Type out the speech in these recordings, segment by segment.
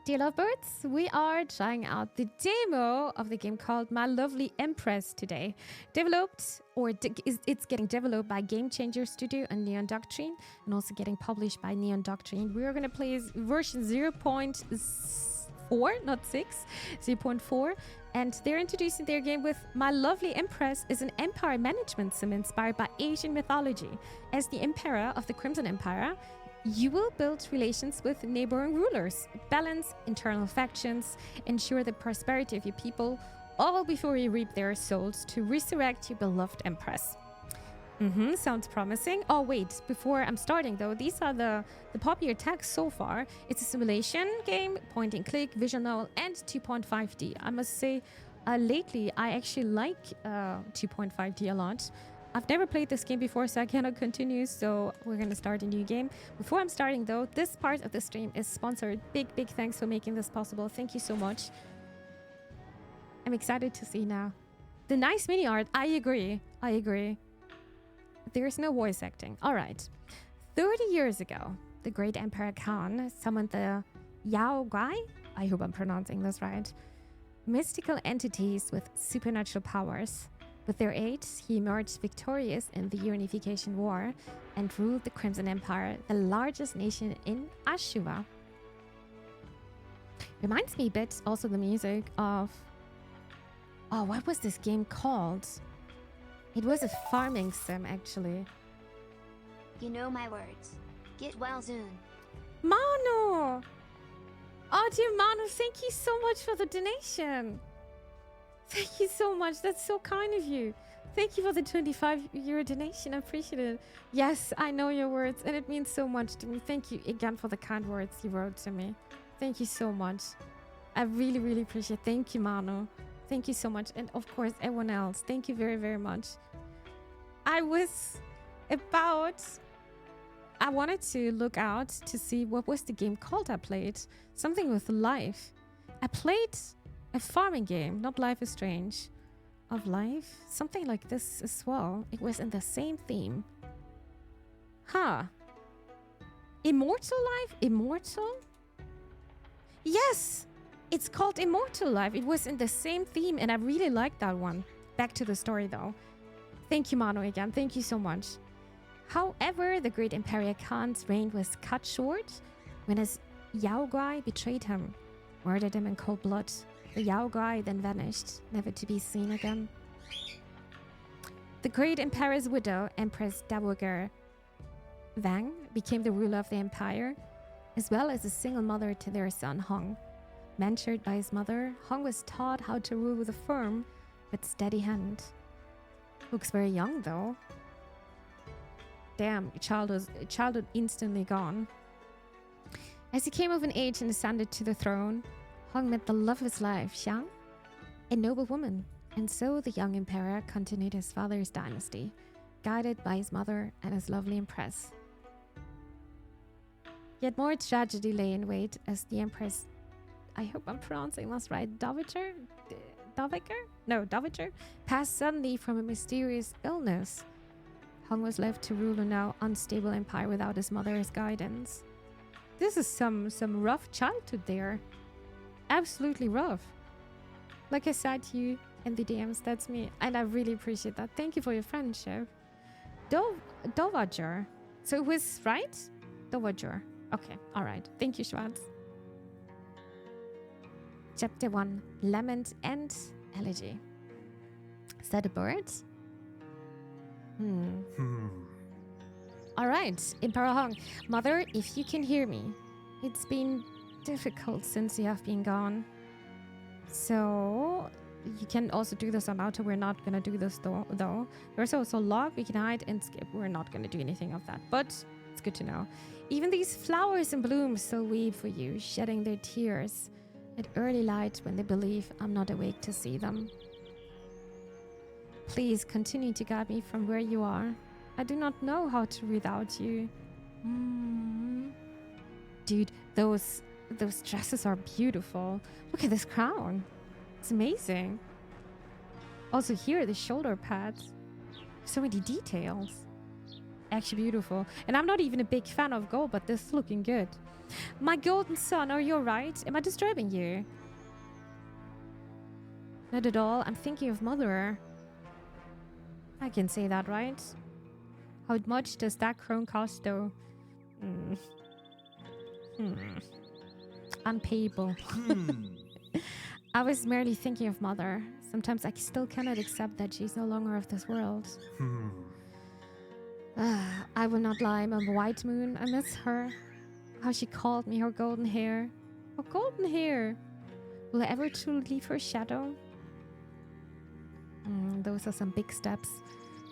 Dear lovebirds, we are trying out the demo of the game called My Lovely Empress today. It's getting developed by Game Changer Studio and Neon Doctrine, and also getting published by Neon Doctrine. We are going to play version 0.4, not 6, 0.4. And they're introducing their game with My Lovely Empress is an empire management sim inspired by Asian mythology. As the emperor of the Crimson Empire, you will build relations with neighboring rulers, balance internal factions, ensure the prosperity of your people, all before you reap their souls to resurrect your beloved empress. Sounds promising. Oh wait, before I'm starting though, these are the popular tags so far. It's a simulation game, point and click, visual novel, and 2.5D. I must say, lately I actually like 2.5D a lot. I've never played this game before, so I cannot continue, so we're going to start a new game. Before I'm starting though, this part of the stream is sponsored. Big thanks for making this possible. Thank you so much. I'm excited to see now. The nice mini art, I agree. There's no voice acting. Alright. 30 years ago, the great Emperor Khan summoned the Yao Guai, I hope I'm pronouncing this right, mystical entities with supernatural powers. With their aid, he emerged victorious in the Unification War and ruled the Crimson Empire, the largest nation in Ashura. Reminds me a bit, also the music of... Oh, what was this game called? It was a farming sim, actually. You know my words. Get well soon. Manu! Oh, dear Manu, thank you so much for the donation. Thank you so much. That's so kind of you. Thank you for the 25 € donation. I appreciate it. Yes, I know your words, and it means so much to me. Thank you again for the kind words you wrote to me. Thank you so much. I really appreciate it. Thank you, Manu. Thank you so much. And of course, everyone else. Thank you very much. I wanted to look out to see what was the game called I played. Something with life. I played a farming game, not Life is Strange. Of life? Something like this as well. It was in the same theme. Immortal Life? Immortal? Yes! It's called Immortal Life. It was in the same theme and I really liked that one. Back to the story though. Thank you, Manu, again. Thank you so much. However, the great Emperor Khan's reign was cut short when his Yao Guai betrayed him, murdered him in cold blood. The Yao Guai then vanished, never to be seen again. The great emperor's widow, Empress Dowager Wang, became the ruler of the empire, as well as a single mother to their son Hong. Mentored by his mother, Hong was taught how to rule with a firm but steady hand. Looks very young though. Damn, childhood instantly gone. As he came of an age and ascended to the throne, Hong met the love of his life, Xiang, a noble woman, and so the young emperor continued his father's dynasty, guided by his mother and his lovely empress. Yet more tragedy lay in wait as the empress, I hope I'm pronouncing this right, Dowager, passed suddenly from a mysterious illness. Hong was left to rule a now unstable empire without his mother's guidance. This is some rough childhood there. Absolutely rough. Like I said to you in the DMs, that's me, and I really appreciate that. Thank you for your friendship. Dowager. So it was right? Dowager. Okay, alright. Thank you, Schwartz. Chapter 1. Lament and Elegy. Is that a bird? Alright, Emperor Hong. Mother, if you can hear me, it's been difficult since you have been gone. So you can also do this on auto. We're not gonna do this though. There's also log, we can hide and skip. We're not gonna do anything of that, but it's good to know. Even these flowers and blooms still weep for you, shedding their tears at early light when they believe I'm not awake to see them. Please continue to guide me from where you are. I do not know how to without you. Dude, those dresses are beautiful. Look at this crown. It's amazing. Also here, the shoulder pads. So many details. actually beautiful. And I'm not even a big fan of gold, but this is looking good. My golden son, are you alright? Am I disturbing you? Not at all. I'm thinking of mother. I can say that, right? How much does that crown cost, though? Unpayable. I was merely thinking of mother. Sometimes I still cannot accept that she's no longer of this world. I will not lie, I'm a white moon. I miss her. How she called me, her golden hair. Her golden hair. Will I ever truly leave her shadow? Those are some big steps.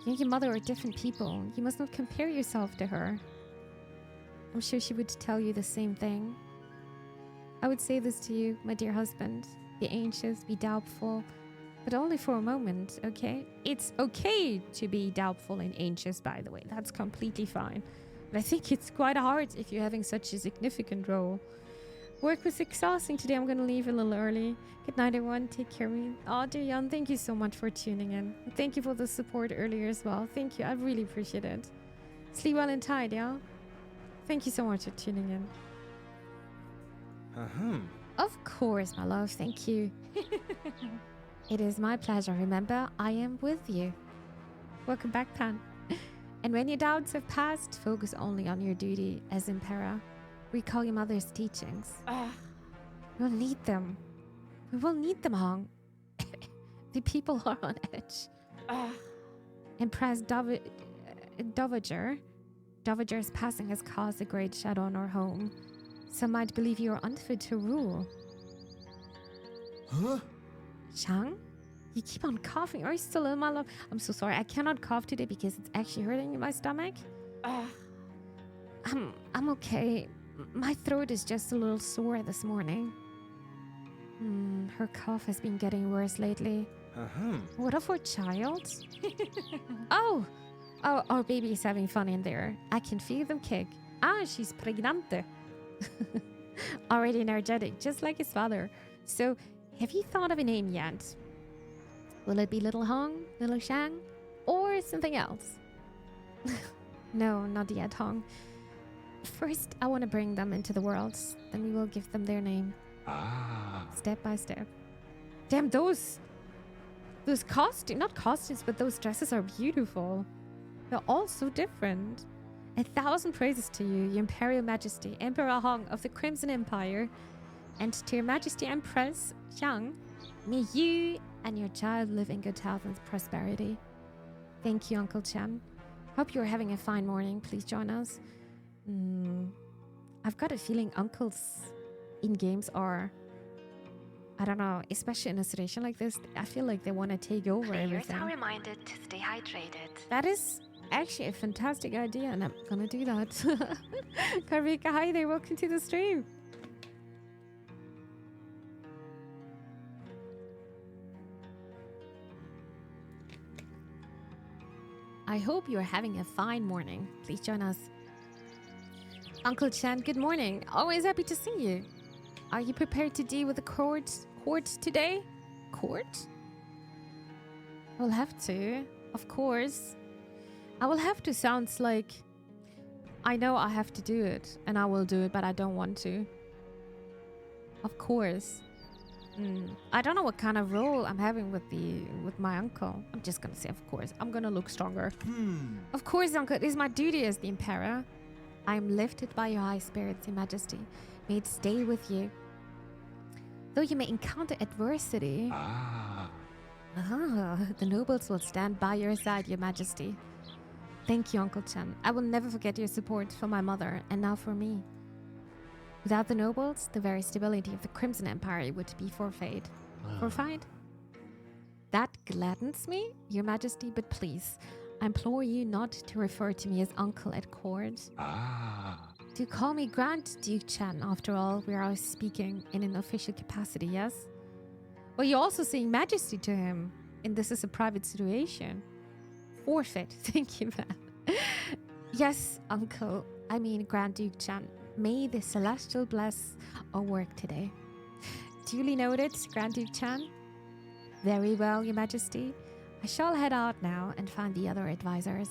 You and your mother are different people. You must not compare yourself to her. I'm sure she would tell you the same thing. I would say this to you, my dear husband. Be anxious, be doubtful, but only for a moment, okay? It's okay to be doubtful and anxious, by the way. That's completely fine. But I think it's quite hard if you're having such a significant role. Work was exhausting today. I'm going to leave a little early. Good night, everyone. Take care of me. Oh, dear Jan, thank you so much for tuning in. Thank you for the support earlier as well. Thank you. I really appreciate it. Sleep well and tight, yeah? Thank you so much for tuning in. Of course, my love. Thank you. It is my pleasure. Remember, I am with you. Welcome back, Pan. And when your doubts have passed, focus only on your duty as Emperor. Recall your mother's teachings. We'll need them. We will need them, Hong. The people are on edge. Empress Dowager's passing has caused a great shadow on our home. Some might believe you are unfit to rule. Huh? Shang? You keep on coughing. Are you still ill, my love? I'm so sorry. I cannot cough today because it's actually hurting in my stomach. I'm okay. My throat is just a little sore this morning. Her cough has been getting worse lately. What of our child? Oh, our baby is having fun in there. I can feel them kick. She's pregnante. Already energetic, just like his father. So, have you thought of a name yet? Will it be Little Hong, Little Shang, or something else? No, not yet, Hong. First, I want to bring them into the world. Then we will give them their name. Step by step. Damn, those costumes, not costumes, but those dresses are beautiful. They're all so different. 1,000 praises to you, your Imperial Majesty, Emperor Hong of the Crimson Empire, and to your Majesty Empress Xiang. May you and your child live in good health and prosperity. Thank you, Uncle Chen. Hope you're having a fine morning. Please join us. I've got a feeling uncles in games are, I don't know, especially in a situation like this, I feel like they want to take over everything. Players are reminded to stay hydrated. That is actually a fantastic idea, and I'm gonna do that. Karvika, hi there, welcome to the stream. I hope you're having a fine morning. Please join us. Uncle Chan, good morning. Always happy to see you. Are you prepared to deal with the court today? Court? I'll have to, of course. I will have to. Sounds like I know I have to do it, and I will do it, but I don't want to. Of course. I don't know what kind of role I'm having with my uncle. I'm just gonna say, of course. I'm gonna look stronger. Of course, uncle. It is my duty as the Emperor. I am lifted by your high spirits, your Majesty. May it stay with you. Though you may encounter adversity, the nobles will stand by your side, your Majesty. Thank you, Uncle Chen. I will never forget your support for my mother, and now for me. Without the nobles, the very stability of the Crimson Empire would be forfeit. Forfeit? That gladdens me, your Majesty, but please, I implore you not to refer to me as uncle at court. Do call me Grand Duke Chen. After all, we are speaking in an official capacity, yes? Well, you're also saying Majesty to him, and this is a private situation. Forfeit. Thank you, man. Yes, Uncle. I mean, Grand Duke Chen. May the Celestial bless our work today. Duly noted, Grand Duke Chen. Very well, Your Majesty. I shall head out now and find the other advisors.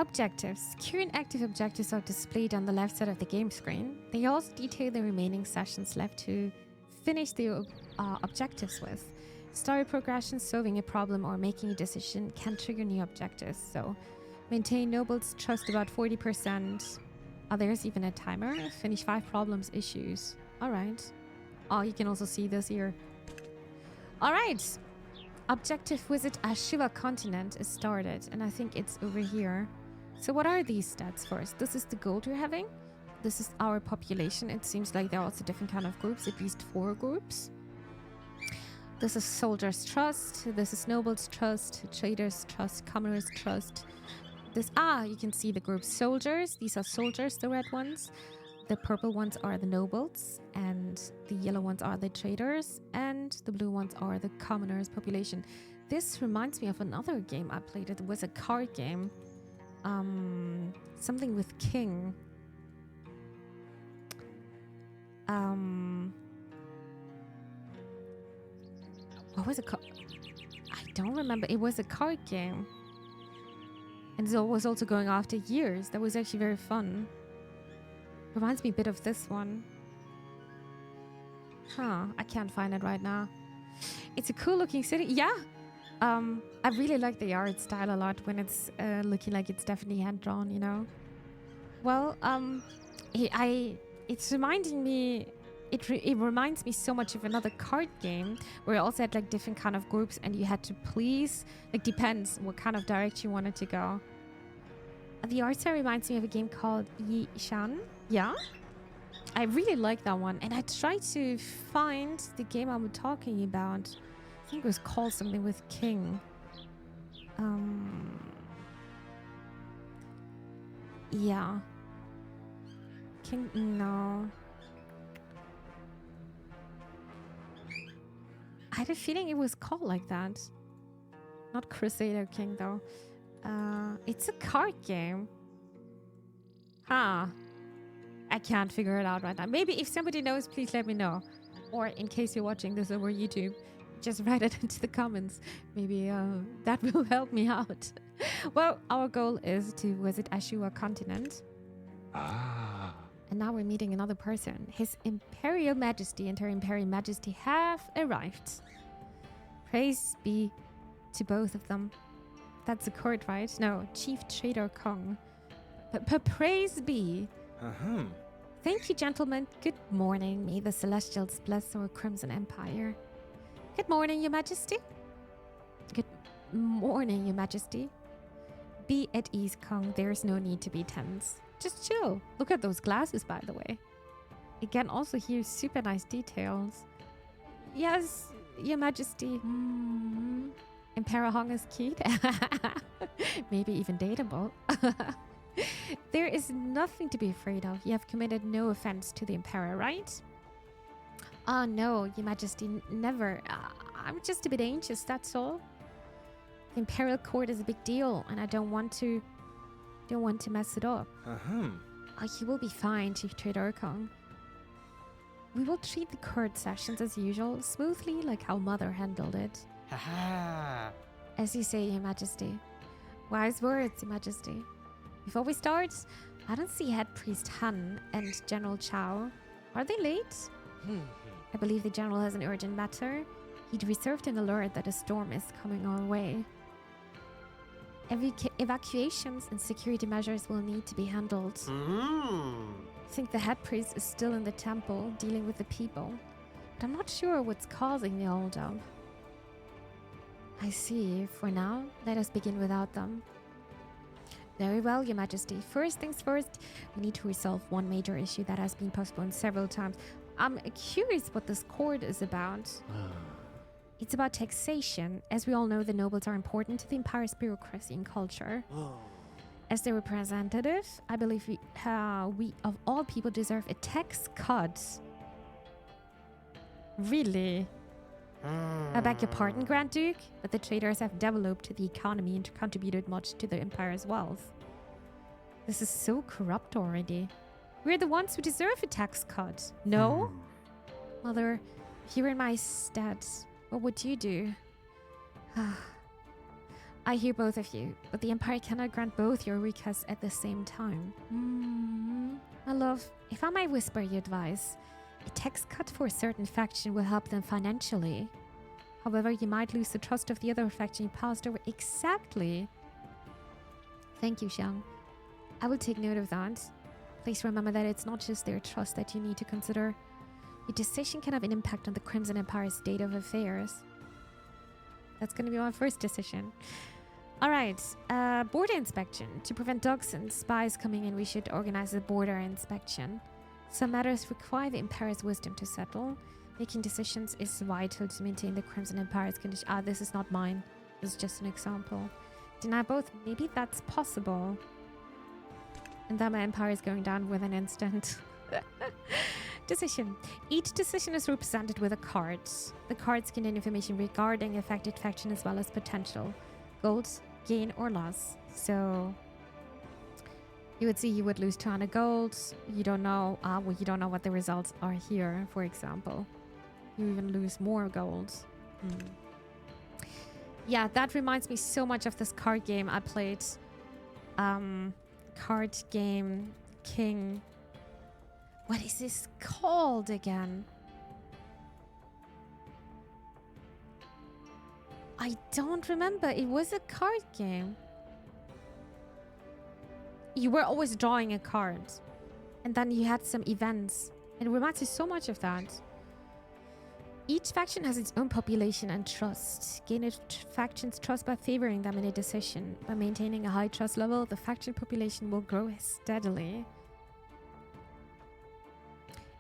Objectives. Current active objectives are displayed on the left side of the game screen. They also detail the remaining sessions left to finish the objectives with. Story progression, solving a problem, or making a decision can trigger new objectives. So, maintain nobles' trust about 40%. Oh, there's even a timer. Finish 5 problems issues. Alright. Oh, you can also see this here. Alright. Objective visit Ashiva continent is started, and I think it's over here. So what are these stats first? This is the gold we're having. This is our population. It seems like there are also different kind of groups, at least 4 groups. This is soldiers' trust. This is nobles' trust, traders' trust, commoners' trust. This, you can see the group soldiers. These are soldiers, the red ones. The purple ones are the nobles, and the yellow ones are the traders, and the blue ones are the commoners' population. This reminds me of another game I played. It was a card game. Something with king. What was it called? I don't remember. It was a card game. And it was also going after years. That was actually very fun. Reminds me a bit of this one. Huh, I can't find it right now. It's a cool looking city. Yeah. I really like the art style a lot when it's looking like it's definitely hand drawn, you know. Well, it's reminding me. It reminds me so much of another card game where you also had like different kind of groups and you had to please, like depends what kind of direction you wanted to go. The art style reminds me of a game called Yi Shan. Yeah, I really like that one, and I tried to find the game I'm talking about. I think it was called something with king. Yeah. King, no. I had a feeling it was called like that. Not Crusader King, though. It's a card game. Huh. I can't figure it out right now. Maybe if somebody knows, please let me know. Or in case you're watching this over YouTube, just write it into the comments. Maybe that will help me out. Well, our goal is to visit Ashua continent. And now we're meeting another person. His Imperial Majesty and her Imperial Majesty have arrived. Praise be to both of them. That's a court, right? No, Chief Trader Kong. But praise be. Thank you, gentlemen. Good morning. May the Celestials bless our Crimson Empire. Good morning, Your Majesty. Good morning, Your Majesty. Be at ease, Kong. There's no need to be tense. Just chill. Look at those glasses, by the way. Again, also here, super nice details. Yes, Your Majesty. Emperor Hong is cute. Maybe even dateable. There is nothing to be afraid of. You have committed no offense to the Emperor, right? Oh no, Your Majesty, never. I'm just a bit anxious, that's all. The Imperial Court is a big deal, and I don't want to mess it up. Oh, you will be fine, Chief Trader Kong. We will treat the court sessions as usual, smoothly, like how Mother handled it. As you say, Your Majesty. Wise words, Your Majesty. Before we start, I don't see Head Priest Han and General Chao. Are they late? I believe the General has an urgent matter. He'd reserved an alert that a storm is coming our way. Evacuations and security measures will need to be handled. I think the Head Priest is still in the temple, dealing with the people. But I'm not sure what's causing the holdup. I see. For now, let us begin without them. Very well, Your Majesty. First things first, we need to resolve one major issue that has been postponed several times. I'm curious what this court is about. It's about taxation. As we all know, the nobles are important to the empire's bureaucracy and culture. As their representative, I believe we of all people deserve a tax cut. Really? I beg your pardon, Grand Duke, but the traders have developed the economy and contributed much to the empire's wealth. This is so corrupt already. We're the ones who deserve a tax cut. No? Mother, if you were in my stead, what would you do? I hear both of you, but the Empire cannot grant both your requests at the same time. My love, if I may whisper you advice, a tax cut for a certain faction will help them financially. However, you might lose the trust of the other faction you passed over. Exactly. Thank you, Xiang. I will take note of that. Please remember that it's not just their trust that you need to consider. Your decision can have an impact on the Crimson Empire's state of affairs. That's going to be my first decision. Alright, border inspection. To prevent dogs and spies coming in, we should organize a border inspection. Some matters require the Empire's wisdom to settle. Making decisions is vital to maintain the Crimson Empire's condition. Ah, this is not mine. This is just an example. Deny both. Maybe that's possible. And then my empire is going down with an instant. Decision. Each decision is represented with a card. The cards contain information regarding affected faction as well as potential gold, gain or loss. So you would see you would lose 200 gold. You don't know. Well, you don't know what the results are here, for example. You even lose more gold. Yeah, that reminds me so much of this card game I played. Card game King. What is this called again? I don't remember. It was a card game. You were always drawing a card. And then you had some events. It reminds me so much of that. Each faction has its own population and trust. Gain a faction's trust by favoring them in a decision. By maintaining a high trust level, the faction population will grow steadily.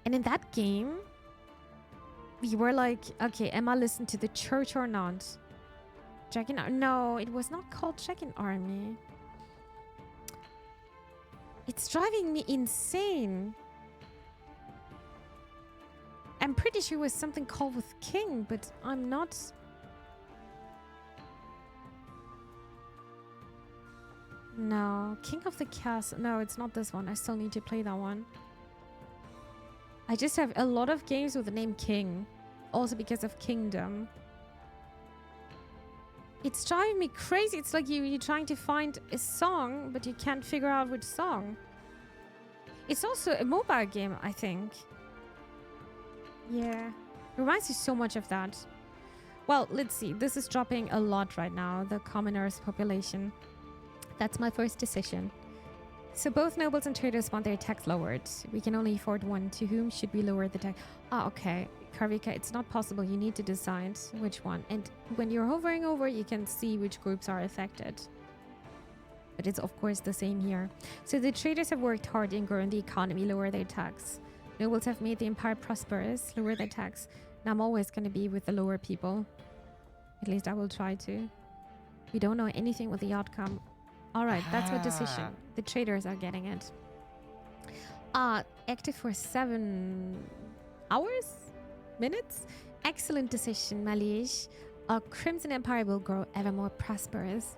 And in that game, we were like, okay, am I listening to the church or not? Dragon Army? No, it was not called Dragon Army. It's driving me insane. I'm pretty sure it was something called with King, but I'm not... No, King of the Castle. No, it's not this one. I still need to play that one. I just have a lot of games with the name King. Also because of Kingdom. It's driving me crazy. It's like you're trying to find a song, but you can't figure out which song. It's also a mobile game, I think. Yeah. It reminds me so much of that. Well, let's see. This is dropping a lot right now. The commoners population. That's my first decision. So both nobles and traders want their tax lowered. We can only afford one. To whom should we lower the tax? Ah, okay. Karvika, it's not possible. You need to decide which one. And when you're hovering over, you can see which groups are affected. But it's of course the same here. So the traders have worked hard in growing the economy, lower their tax. Nobles have made the empire prosperous, lower their tax. Now I'm always going to be with the lower people. At least I will try to. We don't know anything with the outcome. Alright, that's my decision. The traders are getting it. Active for 7 hours? Minutes? Excellent decision, Malish. Our Crimson Empire will grow ever more prosperous.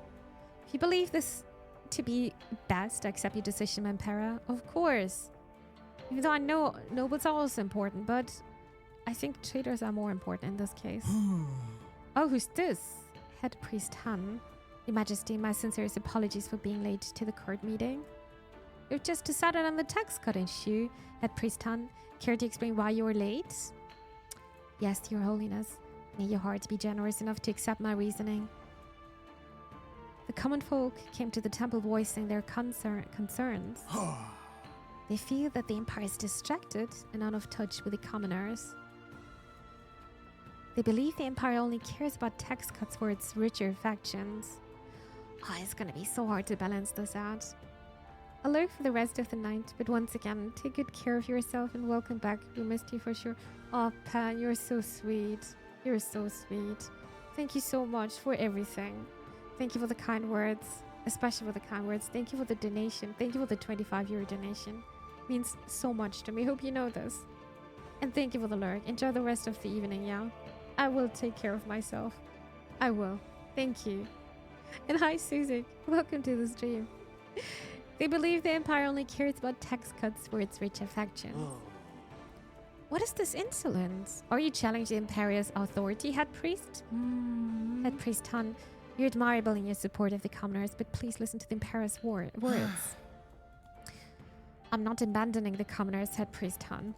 If you believe this to be best, accept your decision, Emperor. Of course. Even though I know nobles are also important, but I think traders are more important in this case. Oh, who's this? Head Priest Han. Your Majesty, my sincerest apologies for being late to the court meeting. You've just decided on the tax cut issue, Head Priest Han. Care to explain why you were late? Yes, Your Holiness. May your heart be generous enough to accept my reasoning. The common folk came to the temple voicing their concerns. They feel that the Empire is distracted and out of touch with the commoners. They believe the Empire only cares about tax cuts for its richer factions. It's gonna be so hard to balance this out. I'll lurk for the rest of the night, but once again, take good care of yourself and welcome back. We missed you for sure. Oh, Pan, you're so sweet. You're so sweet. Thank you so much for everything. Thank you for the kind words, especially for the kind words. Thank you for the donation. Thank you for the 25-euro donation. It means so much to me. Hope you know this. And thank you for the lurk. Enjoy the rest of the evening, yeah? I will take care of myself. I will. Thank you. And hi, Suzik. Welcome to the stream. They believe the Empire only cares about tax cuts for its richer factions. What is this insolence? Are you challenging the Imperial's authority, Head Priest? Head Priest Han, You're admirable in your support of the commoners, but please listen to the Emperor's words. I'm not abandoning the commoners, said Priest Han.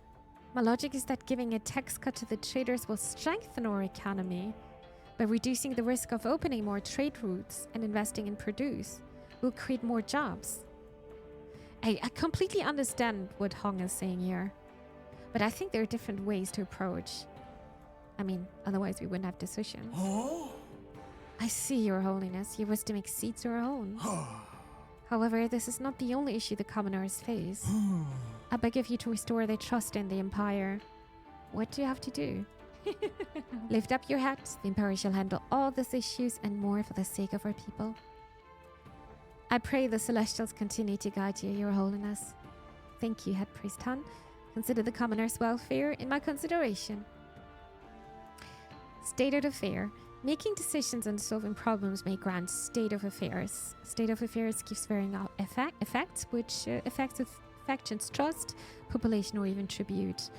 My logic is that giving a tax cut to the traders will strengthen our economy. By reducing the risk of opening more trade routes and investing in produce, we'll create more jobs. I completely understand what Hong is saying here, but I think there are different ways to approach. I mean, otherwise we wouldn't have decisions. I see, Your Holiness. Your wisdom exceeds our own. However, this is not the only issue the commoners face. I beg of you to restore their trust in the Empire. What do you have to do? Lift up your head. The Emperor shall handle all these issues and more for the sake of our people. I pray the Celestials continue to guide you, Your Holiness. Thank you, Head Priest Han. Consider the commoners' welfare in my consideration. State of affair. Making decisions and solving problems may grant state of affairs. State of affairs gives varying effects, which affects factions' trust, population, or even tribute.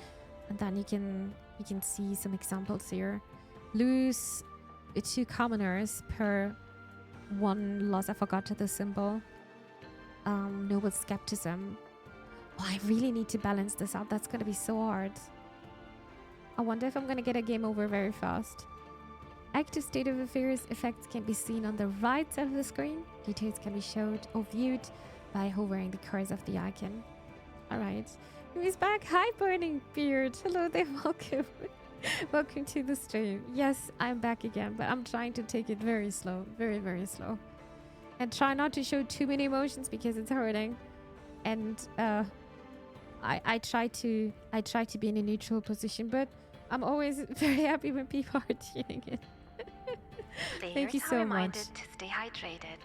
And then you can see some examples here. Lose 2 commoners per 1 loss. I forgot the symbol. Noble skepticism. Oh, I really need to balance this out. That's gonna be so hard. I wonder if I'm gonna get a game over very fast. Active state of affairs effects can be seen on the right side of the screen. Details can be showed or viewed by hovering the cursor of the icon. Alright. Who's back? Hi, Burning Beard. Hello there, welcome. Welcome to the stream. Yes, I'm back again, but I'm trying to take it very slow. Very, very slow. And try not to show too many emotions because it's hurting. And I try to be in a neutral position, but I'm always very happy when people are tuning in. Thank you so much. To stay hydrated.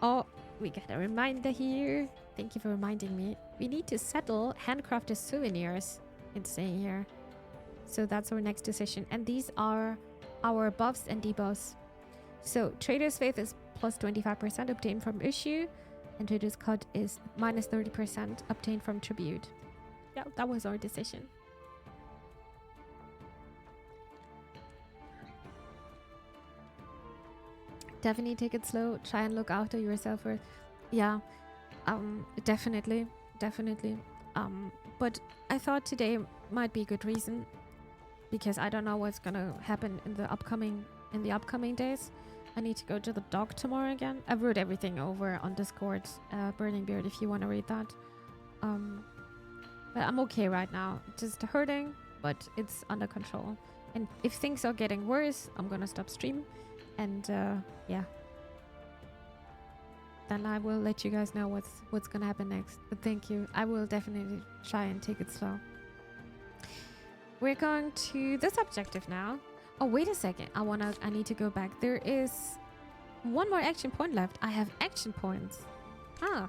Oh, we got a reminder here. Thank you for reminding me. We need to settle handcrafted souvenirs. It's saying here. So that's our next decision. And these are our buffs and debuffs. So Trader's Faith is plus 25% obtained from issue. And Trader's Cut is minus 30% obtained from tribute. Yeah, that was our decision. Definitely take it slow. Try and look after yourself. Yeah, definitely. But I thought today might be a good reason because I don't know what's gonna happen in the upcoming days. I need to go to the dock tomorrow again. I wrote everything over on Discord, Burning Beard, if you want to read that. But I'm okay right now. Just hurting, but it's under control. And if things are getting worse, I'm gonna stop stream. And yeah, then I will let you guys know what's gonna happen next. But thank you. I will definitely try and take it slow. We're going to this objective now. Oh, wait a second. I need to go back. There is one more action point left. I have action points. Ah.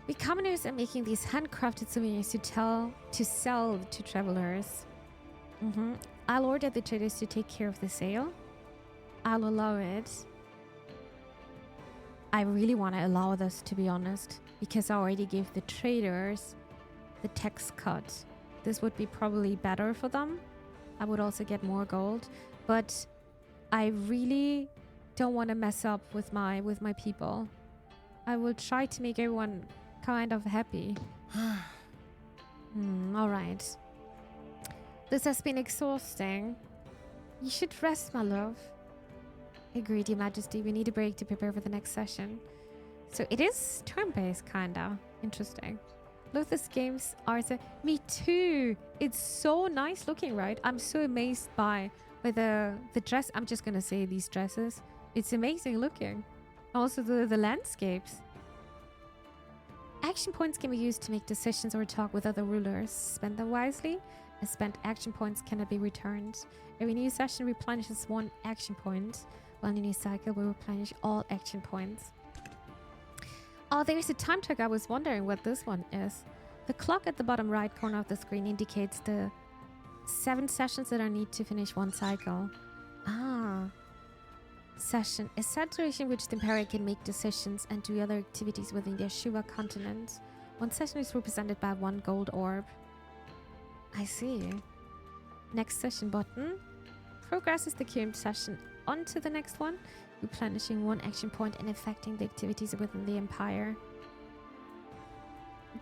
We commoners are making these handcrafted souvenirs to sell to travelers. I'll order the traders to take care of the sale. I'll allow it. I really want to allow this, to be honest, because I already gave the traders the tax cut. This would be probably better for them. I would also get more gold, but I really don't want to mess up with my people. I will try to make everyone kind of happy. All right. This has been exhausting. You should rest, my love. Agreed, Your Majesty. We need a break to prepare for the next session. So it is turn-based, kinda. Interesting. Lothus games are me too. It's so nice looking, right? I'm so amazed by the dress. I'm just gonna say these dresses. It's amazing looking. Also the landscapes. Action points can be used to make decisions or talk with other rulers. Spend them wisely. As spent action points cannot be returned. Every new session replenishes 1 action point, while a new cycle will replenish all action points. Oh, there's a time track. I was wondering what this one is. The clock at the bottom right corner of the screen indicates the 7 sessions that I need to finish 1 cycle. Ah. Session. A set duration in which the Emperor can make decisions and do other activities within the Ashura continent. 1 session is represented by 1 gold orb. I see. Next session button progresses the current session on to the next one. Replenishing one action point and affecting the activities within the Empire.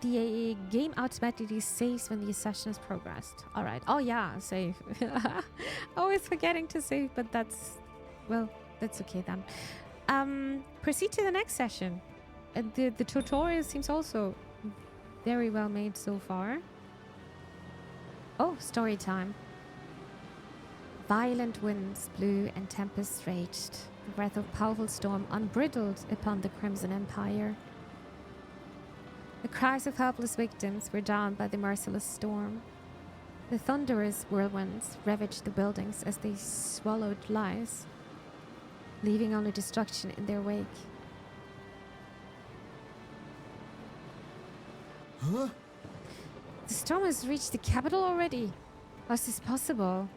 The game automatically saves when the session has progressed. Alright. Oh yeah, save. Always forgetting to save, but that's... Well, that's okay then. Proceed to the next session. The tutorial seems also very well made so far. Oh, story time. Violent winds blew and tempests raged. The breath of powerful storm unbridled upon the Crimson Empire. The cries of helpless victims were drowned by the merciless storm. The thunderous whirlwinds ravaged the buildings as they swallowed lives, leaving only destruction in their wake. Huh? The storm has reached the capital already. How is this possible?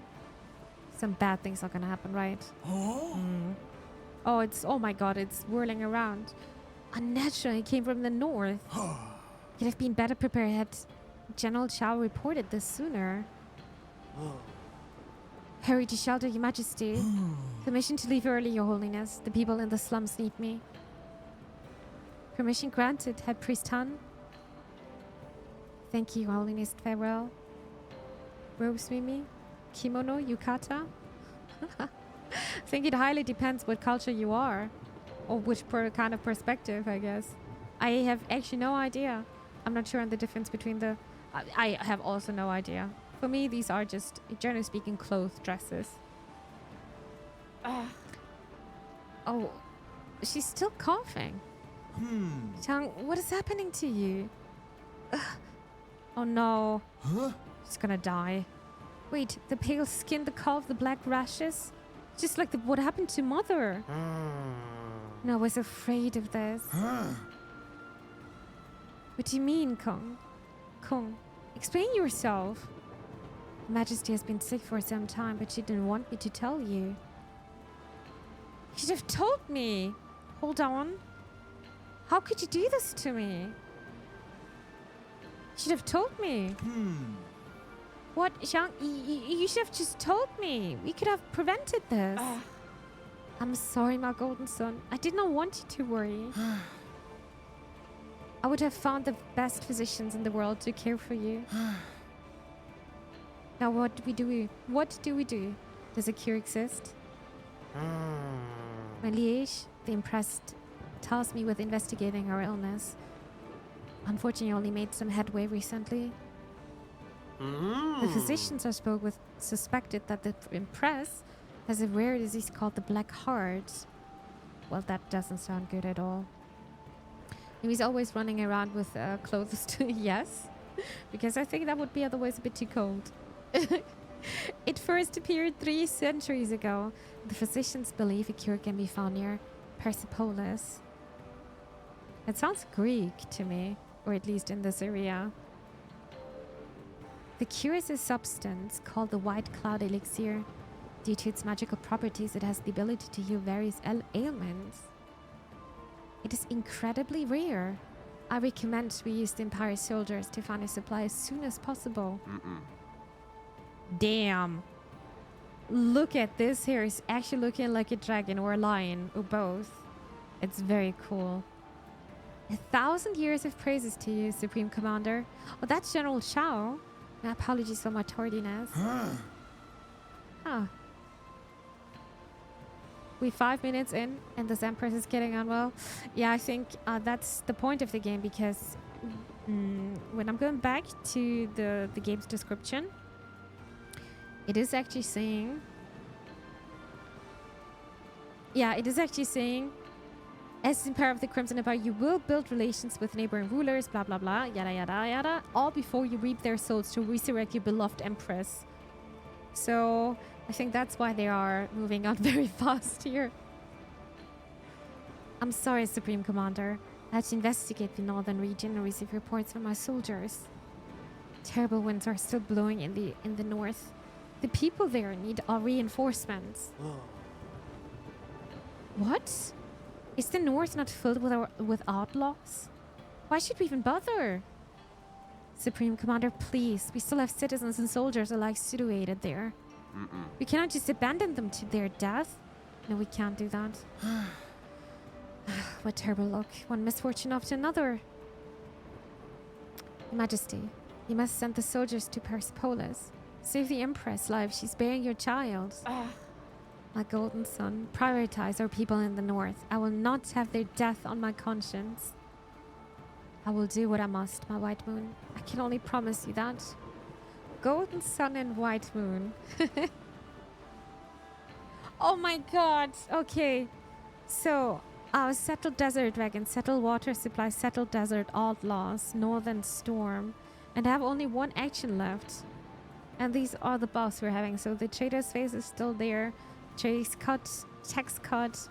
Some bad things are gonna happen, right? Oh? Oh, oh my god, it's whirling around. Unnaturally, it came from the north. Could have been better prepared had General Chao reported this sooner. Hurry to shelter, Your Majesty. Permission to leave early, Your Holiness. The people in the slums need me. Permission granted, Head Priest Han. Thank you, Your Holiness. Farewell. Robes, Mimi. Kimono, Yukata. I think it highly depends what culture you are. Or which kind of perspective, I guess. I have actually no idea. I'm not sure on the difference between the... I have also no idea. For me, these are just, generally speaking, clothes, dresses. Oh, she's still coughing. Chang, what is happening to you? Oh no. Huh? She's gonna die. Wait, the pale skin, the cough, the black rashes? Just like what happened to Mother. No, I was afraid of this. What do you mean, Kong? Kong, explain yourself. Majesty has been sick for some time, but she didn't want me to tell you. You should have told me. Hold on. How could you do this to me? You should have told me. What, Xiang? You should have just told me. We could have prevented this. I'm sorry, my golden son. I did not want you to worry. I would have found the best physicians in the world to care for you. Now what do we do? What do we do? Does a cure exist? My liege, the Empress, tasked me with investigating her illness. Unfortunately, I only made some headway recently. The physicians I spoke with suspected that the Empress has a rare disease called the Black Heart. Well, that doesn't sound good at all. He's always running around with clothes too. Yes, because I think that would be otherwise a bit too cold. It first appeared 3 centuries ago. The physicians believe a cure can be found near Persepolis. It sounds Greek to me, or at least in this area. The cure is a substance called the White Cloud Elixir. Due to its magical properties, it has the ability to heal various ailments. It is incredibly rare. I recommend we use the Empire soldiers to find a supply as soon as possible. Damn. Look at this here. It's actually looking like a dragon or a lion or both. It's very cool. 1,000 years of praises to you, Supreme Commander. Oh, that's General Chao. My apologies for my tardiness. We're 5 minutes in and this Empress is getting on well. Yeah, I think that's the point of the game, because when I'm going back to the game's description, it is actually saying... Yeah, it is actually saying, as Emperor of the Crimson Empire, you will build relations with neighboring rulers, blah, blah, blah, yada, yada, yada, all before you reap their souls to resurrect your beloved Empress. So I think that's why they are moving on very fast here. I'm sorry, Supreme Commander. I had to investigate the northern region and receive reports from my soldiers. Terrible winds are still blowing in the north. The people there need our reinforcements. What? Is the north not filled with outlaws? Why should we even bother? Supreme Commander, please. We still have citizens and soldiers alike situated there. We cannot just abandon them to their death. No, we can't do that. What terrible luck. One misfortune after another. Your Majesty, you must send the soldiers to Persepolis. Save the Empress' life. She's bearing your child. My golden son, prioritize our people in the north. I will not have their death on my conscience. I will do what I must, my white moon. I can only promise you that. Golden sun and white moon. Oh my god. Okay. So, settle desert dragon, settle water supply, settle desert outlaws, northern storm. And I have only one action left. And these are the buffs we're having. So the trader's phase is still there. Chase cut, tax cut,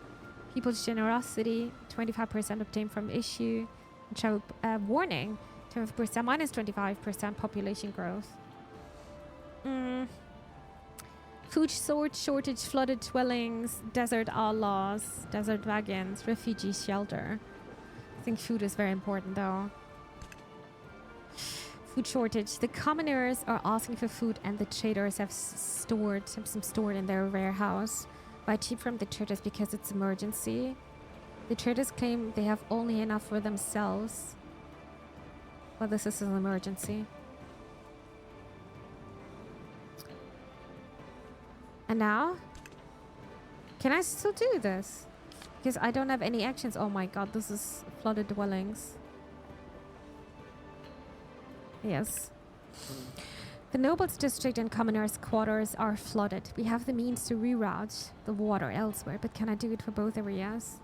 people's generosity, 25% obtained from issue. Warning, 25% minus 25% population growth. Food shortage, flooded dwellings, desert outlaws, desert wagons, refugee shelter. I think food is very important though. Food shortage. The commoners are asking for food and the traders have some stored in their warehouse. Buy cheap from the traders because it's emergency. The traders claim they have only enough for themselves. Well, this is an emergency. And now? Can I still do this? Because I don't have any actions. Oh my god, this is flooded dwellings. Yes. The nobles district and commoners quarters are flooded. We have the means to reroute the water elsewhere, but can I do it for both areas?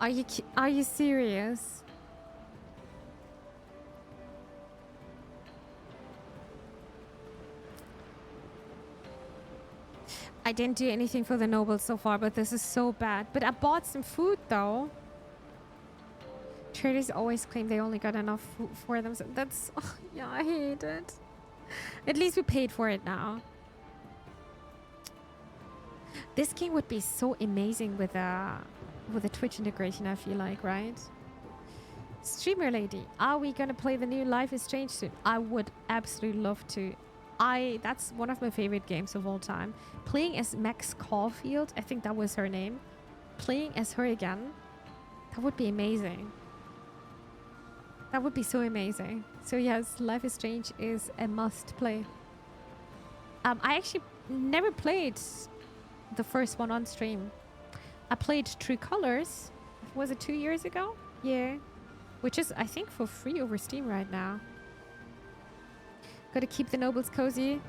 Are you serious? I didn't do anything for the nobles so far, but this is so bad. But I bought some food though. Traders always claim they only got enough food for them. So that's... Oh, yeah, I hate it. At least we paid for it now. This game would be so amazing with a Twitch integration, I feel like, right? Streamer lady, are we gonna play the new Life is Strange soon? I would absolutely love to. That's one of my favorite games of all time. Playing as Max Caulfield, I think that was her name. Playing as her again, that would be amazing. That would be so amazing. So yes, Life is Strange is a must play. I actually never played the first one on stream. I played True Colors. Was it 2 years ago? Yeah. Which is, I think, for free over Steam right now. Gotta keep the nobles cozy.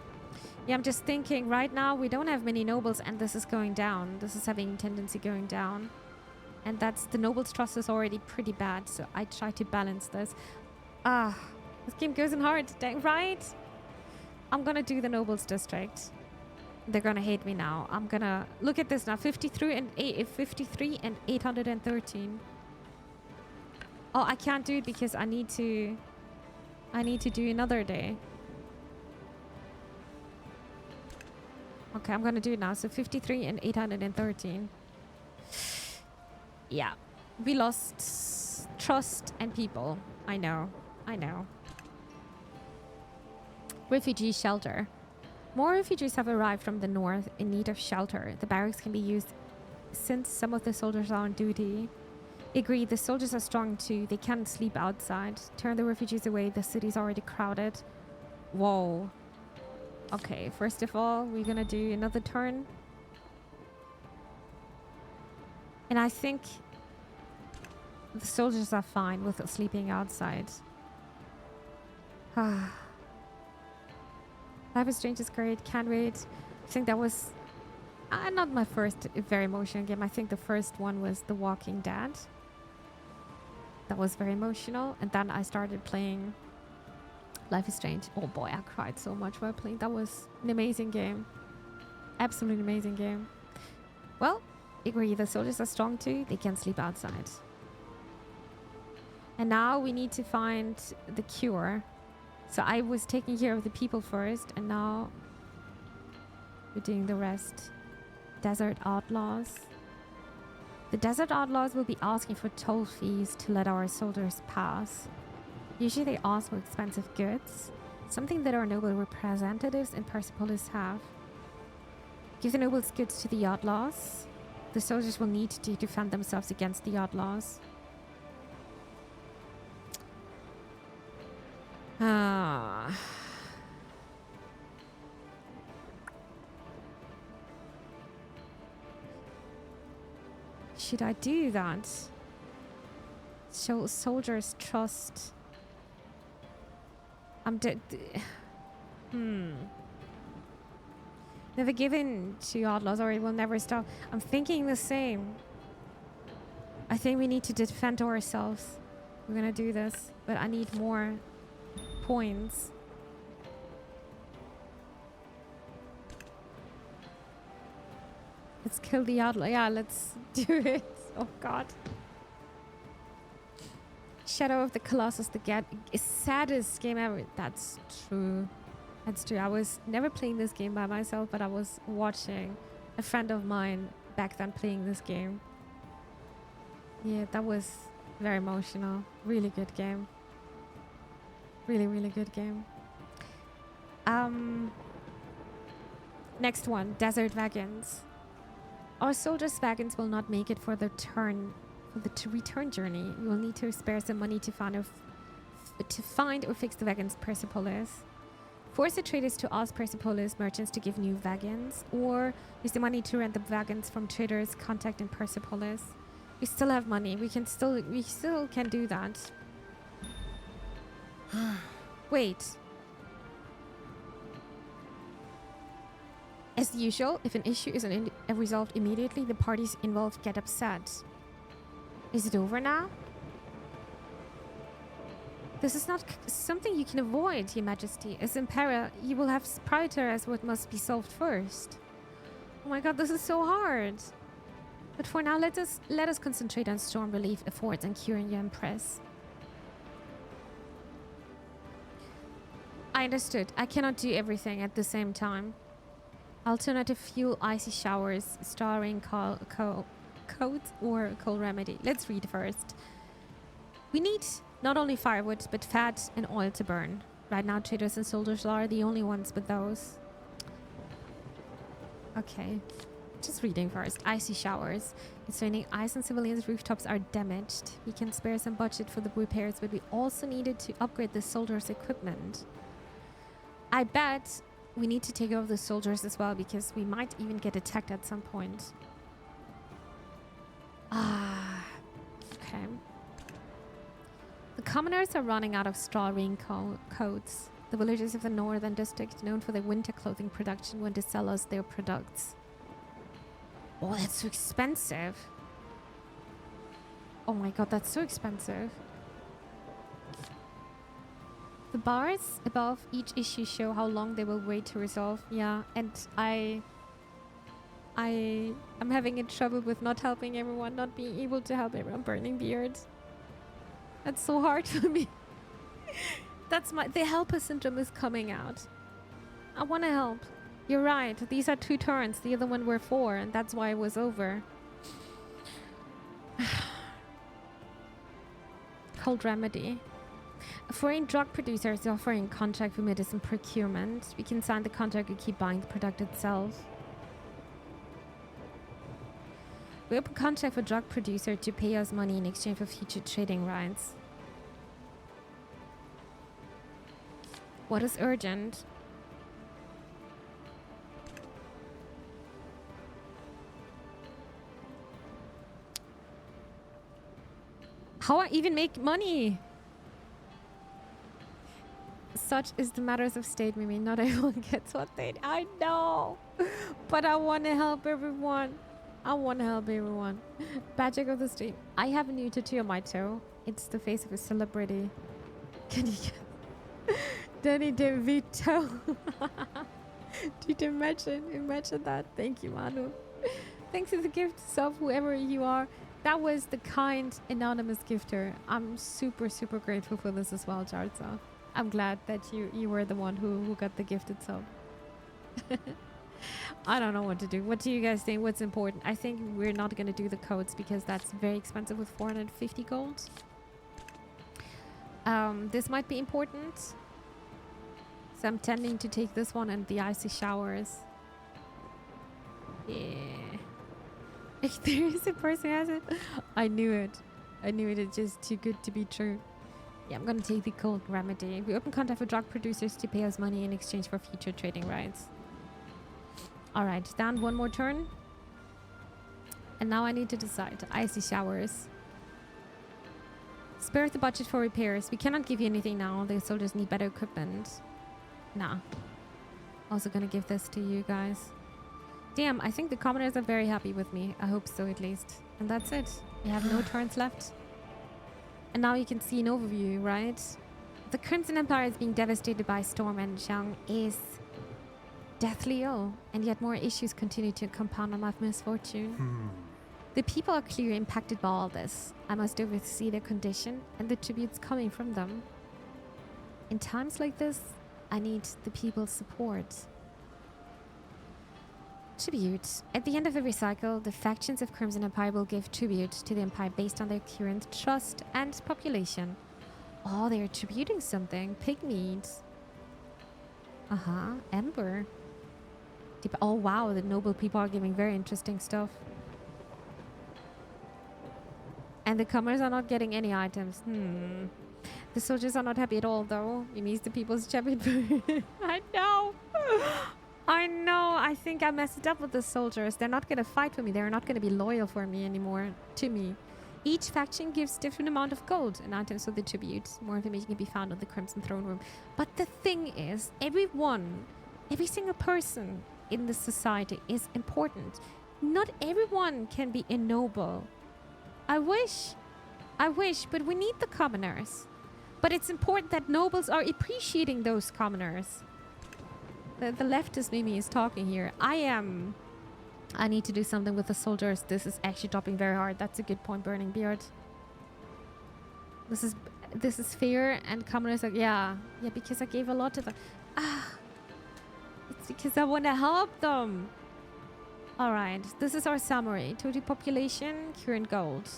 Yeah, I'm just thinking right now we don't have many nobles and this is going down. This is having a tendency going down. And that's the nobles trust is already pretty bad. So I try to balance this. This game goes in hard. Dang right. I'm gonna do the nobles district. They're gonna hate me now. I'm gonna look at this now. 53 and 813. Oh, I can't do it because I need to do another day. Okay, I'm gonna do it now. So 53 and 813. Yeah. We lost trust and people. I know. Refugee shelter. More refugees have arrived from the north in need of shelter. The barracks can be used since some of the soldiers are on duty. Agreed, the soldiers are strong too. They can't sleep outside. Turn the refugees away. The city's already crowded. Whoa. Okay, first of all, we're gonna do another turn. And I think the soldiers are fine with sleeping outside. Life is Strange is great. Can't wait. I think that was not my first very emotional game. I think the first one was The Walking Dead. That was very emotional. And then I started playing Life is Strange. Oh boy, I cried so much while playing. That was an amazing game. Absolutely amazing game. Well, agree. The soldiers are strong too. They can sleep outside. And now we need to find the cure. So I was taking care of the people first, and now we're doing the rest. Desert Outlaws. The Desert Outlaws will be asking for toll fees to let our soldiers pass. Usually they ask for expensive goods, something that our noble representatives in Persepolis have. Give the nobles goods to the outlaws. The soldiers will need to defend themselves against the outlaws. Ah. Should I do that? Show soldiers trust. I'm dead. Never give in to outlaws or it will never stop. I'm thinking the same. I think we need to defend ourselves. We're gonna do this, but I need more points. Let's kill the outlaw. Yeah, let's do it. Oh god. Shadow of the Colossus, the saddest game ever. That's true. That's true. I was never playing this game by myself, but I was watching a friend of mine back then playing this game. Yeah, that was very emotional. Really good game. Really, really good game. Next one, desert wagons. Our soldiers' wagons will not make it for the return journey. We will need to spare some money to find or fix the wagons Persepolis. Force the traders to ask Persepolis merchants to give new wagons, or use the money to rent the wagons from traders contact in Persepolis. We still have money. We still can do that. Wait. As usual, if an issue isn't resolved immediately, the parties involved get upset. Is it over now? This is not something you can avoid, Your Majesty. As Emperor, you will have prioritize what must be solved first. Oh my god, this is so hard. But for now, let us concentrate on storm relief efforts and curing your Empress. I understood. I cannot do everything at the same time. Alternative fuel, icy showers, starring coats, or cold remedy. Let's read first. We need not only firewood, but fat and oil to burn. Right now, traders and soldiers are the only ones with those. Okay. Just reading first. Icy showers. It's raining ice and civilians' rooftops are damaged. We can spare some budget for the repairs, but we also needed to upgrade the soldiers' equipment. I bet we need to take over the soldiers as well, because we might even get attacked at some point. Okay. The commoners are running out of straw raincoats. The villagers of the northern district, known for their winter clothing production, want to sell us their products. Oh, that's so expensive. Oh my god, that's so expensive. The bars above each issue show how long they will wait to resolve. Yeah, and I'm having trouble with not helping everyone, not being able to help everyone. Burning beards. That's so hard for me. The helper syndrome is coming out. I want to help. You're right. These are 2 turns. The other one were 4, and that's why it was over. Cold remedy. A foreign drug producer is offering contract for medicine procurement. We can sign the contract and keep buying the product itself. We open contract for drug producer to pay us money in exchange for future trading rights. What is urgent? How I even make money? Such is the matters of state, Mimi. Not everyone gets what they... I know. But I want to help everyone. I want to help everyone. Magic of the street. I have a new tattoo on my toe. It's the face of a celebrity. Can you get... Danny DeVito. Did you imagine that? Thank you, Manu. Thanks for the gift of whoever you are. That was the kind, anonymous gifter. I'm super, super grateful for this as well, Jarza. I'm glad that you were the one who got the gift itself. I don't know what to do. What do you guys think? What's important? I think we're not going to do the codes because that's very expensive with 450 gold. This might be important. So I'm tending to take this one and the icy showers. Yeah. If there is a person who has it, I knew it. I knew it. It's just too good to be true. Yeah, I'm gonna take the cold remedy. We open contact with drug producers to pay us money in exchange for future trading rights. Alright, down one more turn. And now I need to decide. Icy showers. Spare the budget for repairs. We cannot give you anything now. The soldiers need better equipment. Nah. Also gonna give this to you guys. Damn, I think the commoners are very happy with me. I hope so, at least. And that's it. We have no turns left. And now you can see an overview, right? The Crimson Empire is being devastated by a storm, and Xiang is deathly ill. And yet more issues continue to compound on my misfortune. The people are clearly impacted by all this. I must oversee their condition and the tributes coming from them. In times like this, I need the people's support. Tribute. At the end of every cycle, the factions of Crimson Empire will give tribute to the Empire based on their current trust and population. Oh, they're tributing something. Pigmeat. Ember. Oh, wow. The noble people are giving very interesting stuff. And the commoners are not getting any items. The soldiers are not happy at all, though. It means the people's champion. I know. I know. I think I messed up with the soldiers. They're not going to fight for me. They're not going to be loyal for me anymore. To me. Each faction gives different amount of gold and items for the tribute. More information can be found on the Crimson Throne Room. But the thing is, every single person in the society is important. Not everyone can be a noble. I wish, but we need the commoners. But it's important that nobles are appreciating those commoners. The leftist Mimi is talking here. I need to do something with the soldiers. This is actually dropping very hard. That's a good point, Burning Beard. This is fair, and commoners are, yeah, because I gave a lot to them. It's because I want to help them. Alright, this is our summary. Total population, current gold.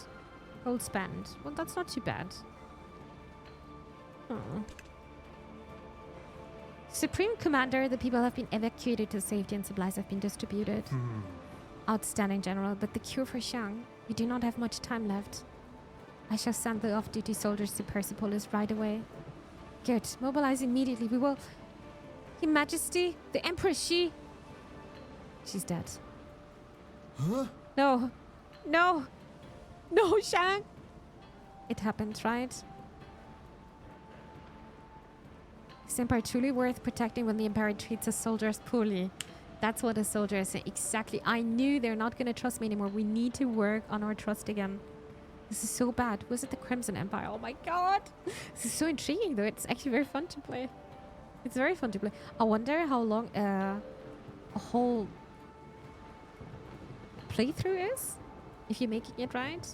Gold spent. Well, that's not too bad. Supreme Commander, the people have been evacuated to safety and supplies have been distributed. Outstanding, General, but the cure for Xiang, we do not have much time left. I shall send the off-duty soldiers to Persepolis right away. Good, mobilize immediately. We will... Your Majesty, the Empress, she's dead. Huh? No, Xiang. It happened, right? Is the Empire truly worth protecting when the Empire treats us soldiers poorly? That's what a soldier is saying. Exactly. I knew they're not going to trust me anymore. We need to work on our trust again. This is so bad. Was it the Crimson Empire? Oh my god. This is so intriguing, though. It's actually very fun to play. It's very fun to play. I wonder how long a whole playthrough is, if you're making it right.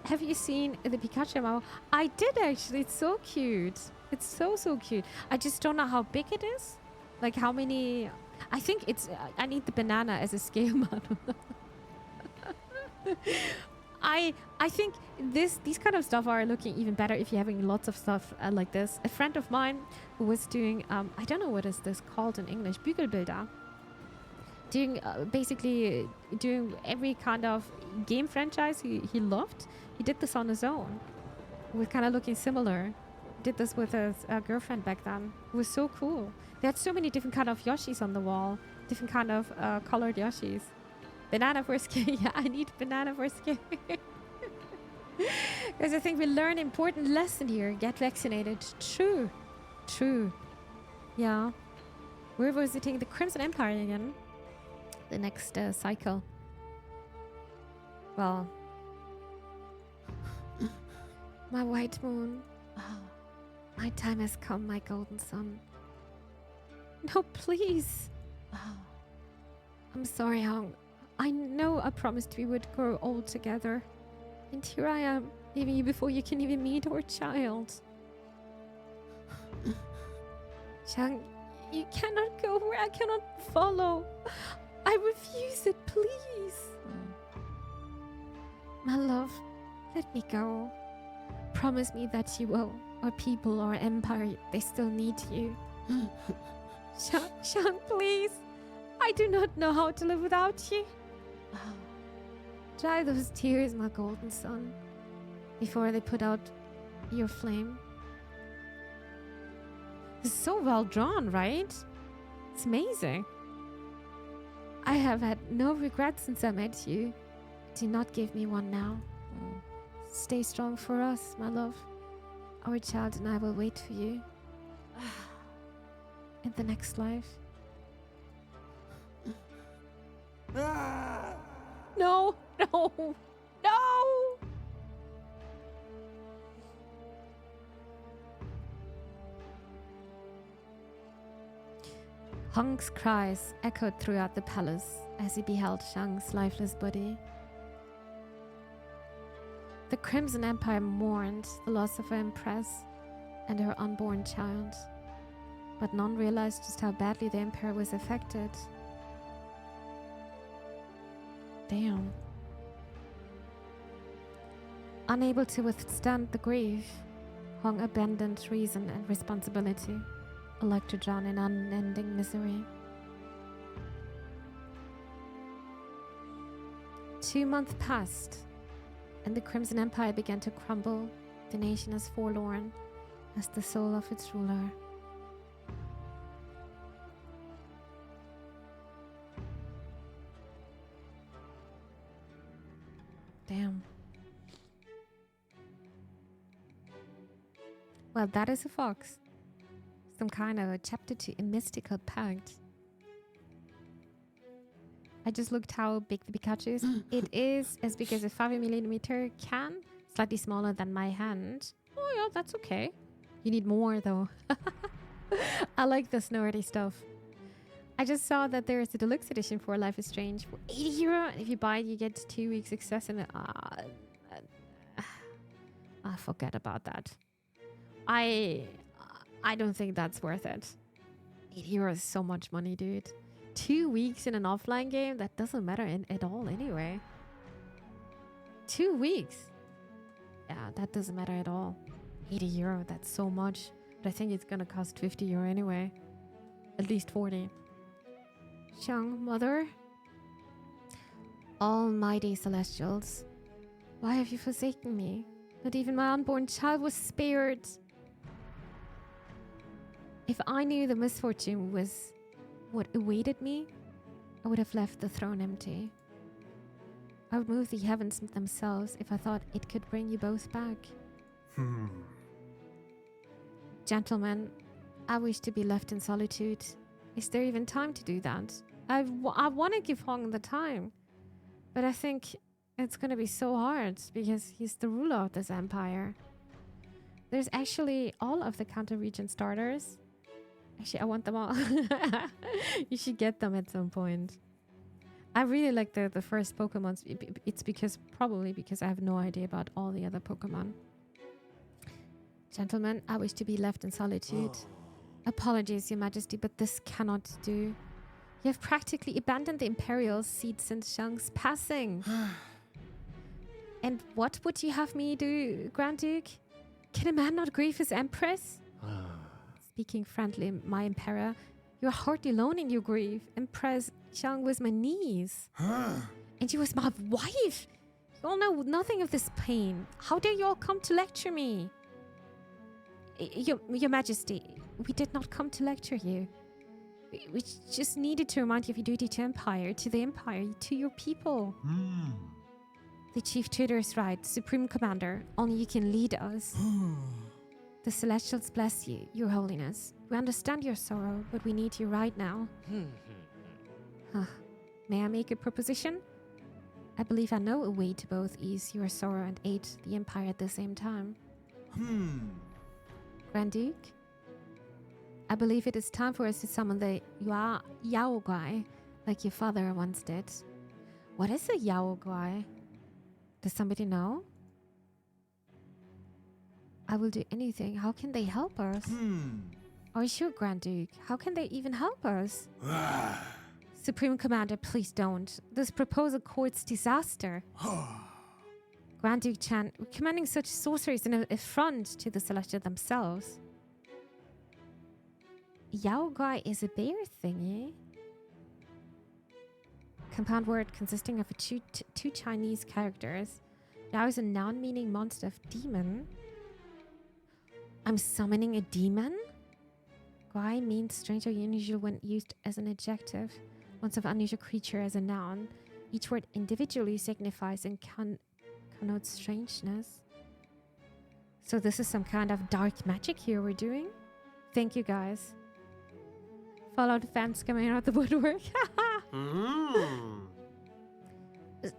Have you seen the Pikachu MMO? I did, actually. It's so cute. It's so cute. I just don't know how big it is. Like how many... I think it's... I need the banana as a scale model. I think these kind of stuff are looking even better if you're having lots of stuff like this. A friend of mine who was doing... I don't know what is this called in English. Bügelbilder. Basically doing every kind of game franchise he loved. He did this on his own. With kind of looking similar. Did this with his girlfriend back then. It was so cool. They had so many different kind of Yoshis on the wall. Different kind of colored Yoshis. Banana for scare. Yeah, I need banana for scare. Because I think we learn an important lesson here. Get vaccinated. True. Yeah. We're visiting the Crimson Empire again. The next cycle. Well. My white moon. My time has come, my golden sun. No, please. I'm sorry, Hong. I know I promised we would grow old together. And here I am, leaving you before you can even meet our child. Xiang, you cannot go where I cannot follow. I refuse it, please. My love, let me go. Promise me that you will. Our people, our empire, they still need you. Xiang, please. I do not know how to live without you. Dry those tears, my golden son, before they put out your flame. It's so well drawn, right? It's amazing. I have had no regrets since I met you. Do not give me one now. Stay strong for us, my love. Our child and I will wait for you in the next life. No, no, no! Hong's cries echoed throughout the palace as he beheld Shang's lifeless body. The Crimson Empire mourned the loss of her empress and her unborn child, but none realized just how badly the Emperor was affected. Damn. Unable to withstand the grief, Hong abandoned reason and responsibility, alike to drown in unending misery. 2 months passed, and the Crimson Empire began to crumble, the nation as forlorn as the soul of its ruler. Damn. Well, that is a fox. Some kind of a chapter to a mystical pact. I just looked how big the Pikachu is. It is as big as a 5mm can. Slightly smaller than my hand. Oh yeah, that's okay. You need more though. I like the nerdy stuff. I just saw that there is a deluxe edition for Life is Strange for €80. And if you buy it, you get 2 weeks access. And forget about that. I don't think that's worth it. €80 is so much money, dude. 2 weeks in an offline game? That doesn't matter at all anyway. 2 weeks? Yeah, that doesn't matter at all. €80, that's so much. But I think it's gonna cost €50 anyway. At least 40. Shang, mother? Almighty Celestials, why have you forsaken me? Not even my unborn child was spared. If I knew the misfortune was what awaited me, I would have left the throne empty. I would move the heavens themselves if I thought it could bring you both back. Gentlemen, I wish to be left in solitude. Is there even time to do that? I want to give Hong the time, but I think it's going to be so hard because he's the ruler of this empire. There's actually all of the counter-region starters. Actually, I want them all. You should get them at some point. I really like the first Pokemon. It's probably because I have no idea about all the other Pokemon. Gentlemen, I wish to be left in solitude. Apologies, Your Majesty, but this cannot do. You have practically abandoned the Imperial seat since Shang's passing. And what would you have me do, Grand Duke? Can a man not grieve his Empress? Speaking friendly, my Emperor, you are hardly alone in your grief. Empress Shang was my niece. And she was my wife. You all know nothing of this pain. How dare you all come to lecture me? Your Majesty, we did not come to lecture you. We just needed to remind you of your duty to the Empire, to your people. The Chief Tutor is right, Supreme Commander. Only you can lead us. The Celestials bless you, Your Holiness. We understand your sorrow, but we need you right now. May I make a proposition? I believe I know a way to both ease your sorrow and aid the Empire at the same time. Grand Duke? I believe it is time for us to summon the Yao Guai, like your father once did. What is a Yao Guai? Does somebody know? I will do anything. How can they help us? Are you sure, Grand Duke? How can they even help us? Supreme Commander, please don't. This proposal courts disaster. Grand Duke Chan, commanding such sorcery is an affront to the Celestial themselves. Yao Guai is a bear thingy. Compound word consisting of two Chinese characters. Yao is a noun meaning monster of demon. I'm summoning a demon? Guai means strange or unusual when used as an adjective. Once of unusual creature as a noun. Each word individually signifies and connotes strangeness. So this is some kind of dark magic here we're doing. Thank you guys. Fallout fans coming out the woodwork.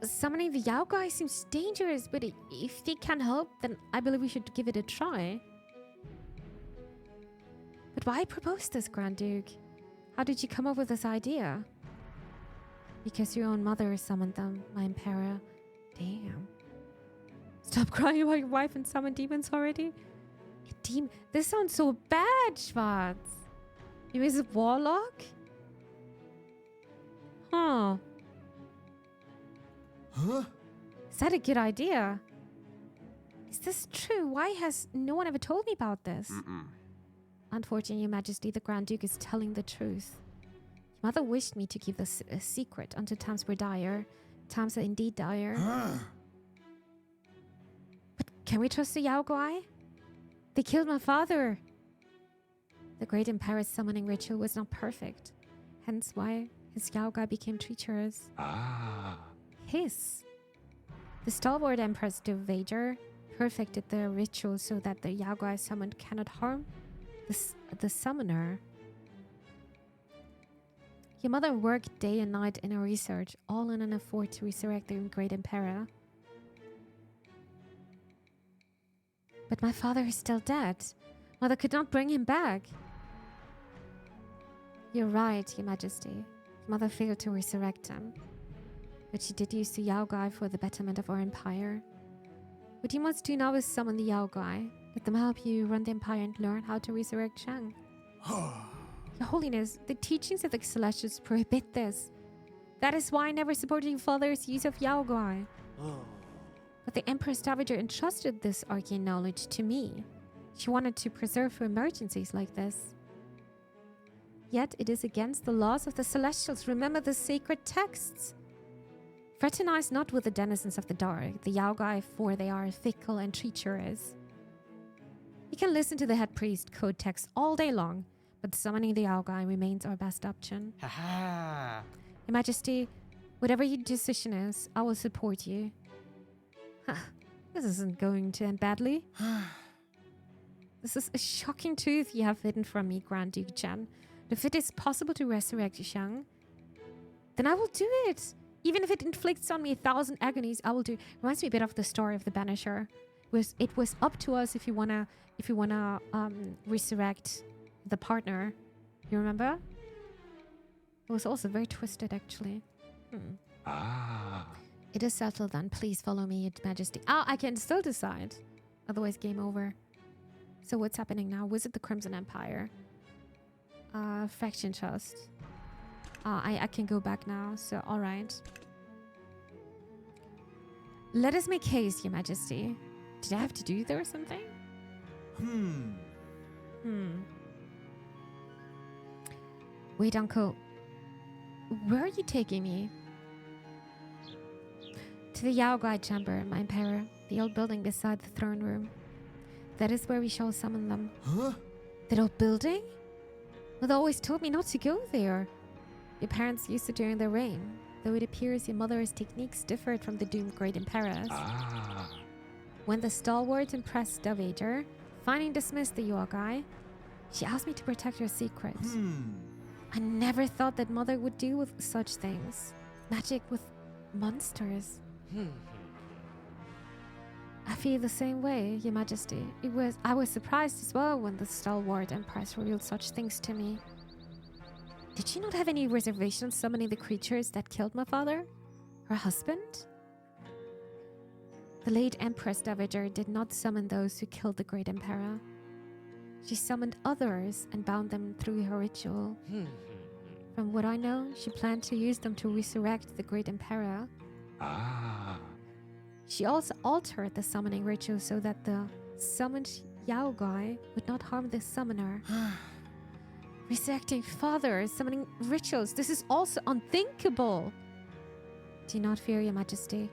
Summoning the Yao guy seems dangerous, but if they can help, then I believe we should give it a try. But why propose this, Grand Duke? How did you come up with this idea? Because your own mother summoned them, my Emperor. Damn. Stop crying about your wife and summon demons already. This sounds so bad, Schwarz. You is a warlock? Huh. Huh? Is that a good idea? Is this true? Why has no one ever told me about this? Unfortunately, Your Majesty, the Grand Duke is telling the truth. Your mother wished me to keep this a secret until times were dire. Times are indeed dire. But can we trust the Yao Guai? They killed my father. The great Emperor's summoning ritual was not perfect. Hence why his Yao Guai became treacherous. His. The stalwart Empress Dowager perfected the ritual so that the Yao Guai summoned cannot harm the summoner. Your mother worked day and night in her research, all in an effort to resurrect the great Emperor. But my father is still dead. Mother could not bring him back. You're right, Your Majesty. Mother failed to resurrect him. But she did use the Yao Guai for the betterment of our empire. What you must do now is summon the Yao Guai. Let them help you run the empire and learn how to resurrect Shang. Your Holiness, the teachings of the Celestials prohibit this. That is why I never supported your father's use of Yao Guai. But the Empress Dowager entrusted this arcane knowledge to me. She wanted to preserve for emergencies like this. Yet it is against the laws of the Celestials. Remember the sacred texts. Fraternize not with the denizens of the dark, the Yao Guai, for they are fickle and treacherous. You can listen to the head priest code text all day long, but summoning the Yao Guai remains our best option. Your Majesty, whatever your decision is, I will support you. This isn't going to end badly. This is a shocking truth you have hidden from me, Grand Duke Chen. If it is possible to resurrect Shang, then I will do it. Even if it inflicts on me 1,000 agonies, I will do. Reminds me a bit of the story of the Banisher. It was up to us if you wanna resurrect the partner. You remember? It was also very twisted, actually. It is settled then. Please follow me, Your Majesty. I can still decide. Otherwise, game over. So what's happening now? Visit the Crimson Empire. Faction trust. I can go back now, so alright. Let us make haste, Your Majesty. Did I have to do there or something? Wait, Uncle. Where are you taking me? To the Yao Guai chamber, my Emperor. The old building beside the throne room. That is where we shall summon them. That old building? Mother always told me not to go there. Your parents used it during their reign, though it appears your mother's techniques differed from the doomed great emperors. When the stalwart Empress Dowager finally dismissed the Yao Guai, she asked me to protect her secrets. I never thought that mother would deal with such things. Magic with monsters. I feel the same way, Your Majesty. I was surprised as well when the stalwart Empress revealed such things to me. Did she not have any reservations summoning the creatures that killed my father? Her husband? The late Empress Dowager did not summon those who killed the great Emperor. She summoned others and bound them through her ritual. From what I know, she planned to use them to resurrect the great Emperor. She also altered the summoning ritual so that the summoned Yao Guai would not harm the summoner. Resurrecting fathers, summoning rituals, this is also unthinkable. Do not fear, Your Majesty.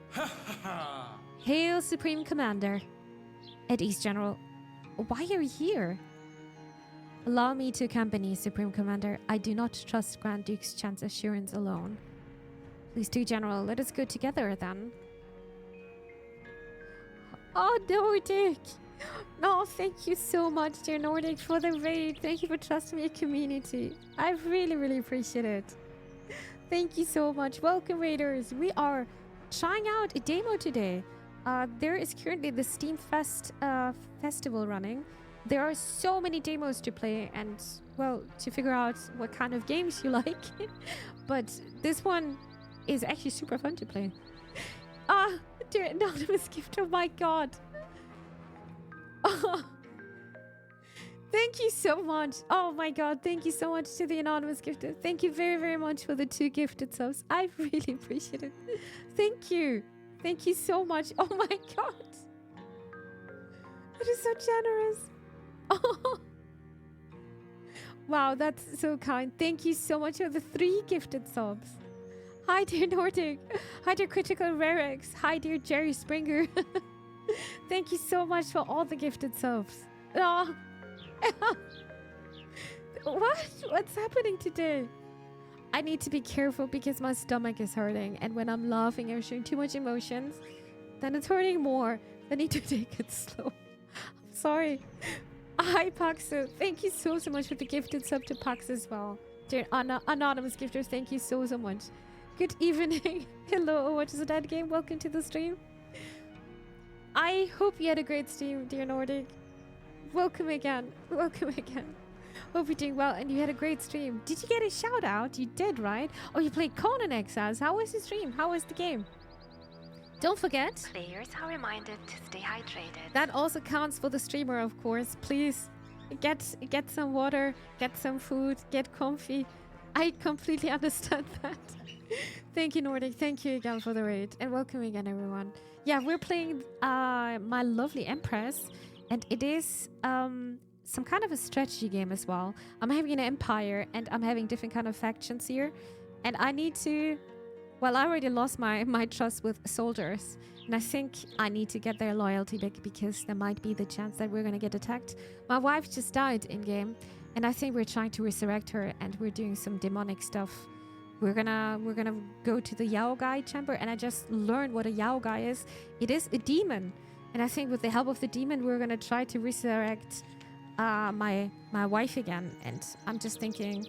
Hail, Supreme Commander. At East General. Why are you here? Allow me to accompany, Supreme Commander. I do not trust Grand Duke's chance assurance alone. Please do, General. Let us go together, then. Oh, Nordic! No, thank you so much, dear Nordic, for the raid. Thank you for trusting me, community. I really, really appreciate it. Thank you so much. Welcome, Raiders. We are trying out a demo today. There is currently the Steam Fest festival running. There are so many demos to play and, well, to figure out what kind of games you like. But this one is actually super fun to play. Dear anonymous gift, oh my god. Oh, thank you so much. Oh my god, thank you so much to the anonymous gifted. Thank you very, very much for the 2 gifted subs. I really appreciate it. Thank you. Thank you so much. Oh my god. That is so generous. Oh. Wow, that's so kind. Thank you so much for the 3 gifted subs. Hi, dear Nordic. Hi, dear Critical Rarex. Hi, dear Jerry Springer. Thank you so much for all the gifted subs. Oh. What's happening today? I need to be careful because my stomach is hurting, and when I'm laughing or showing too much emotions, then it's hurting more. I need to take it slow. I'm sorry. Hi, Paxo. Thank you so much for the gifted sub to Pax as well. Dear anonymous gifters, thank you so much. Good evening. Hello, what is that game? Welcome to the stream. I hope you had a great stream, dear Nordic. Welcome again. Welcome again. Hope you're doing well and you had a great stream. Did you get a shout out? You did, right? Oh, you played Conan Exiles. How was the stream? How was the game? Don't forget, Players are reminded to stay hydrated. that also counts for the streamer, of course. Please get some water, get some food, get comfy. I completely understand that. Thank you, Nordic. Thank you again for the raid. And welcome again, everyone. Yeah, we're playing My Lovely Empress. And it is some kind of a strategy game as well. I'm having an empire and I'm having different kind of factions here. And I need to... Well, I already lost my trust with soldiers. And I think I need to get their loyalty back because there might be the chance that we're going to get attacked. My wife just died in-game. And I think we're trying to resurrect her and we're doing some demonic stuff. We're gonna go to the Yao Guy chamber, and I just learned what a Yao Guy is. It is a demon, and I think with the help of the demon, we're gonna try to resurrect my wife again. And I'm just thinking,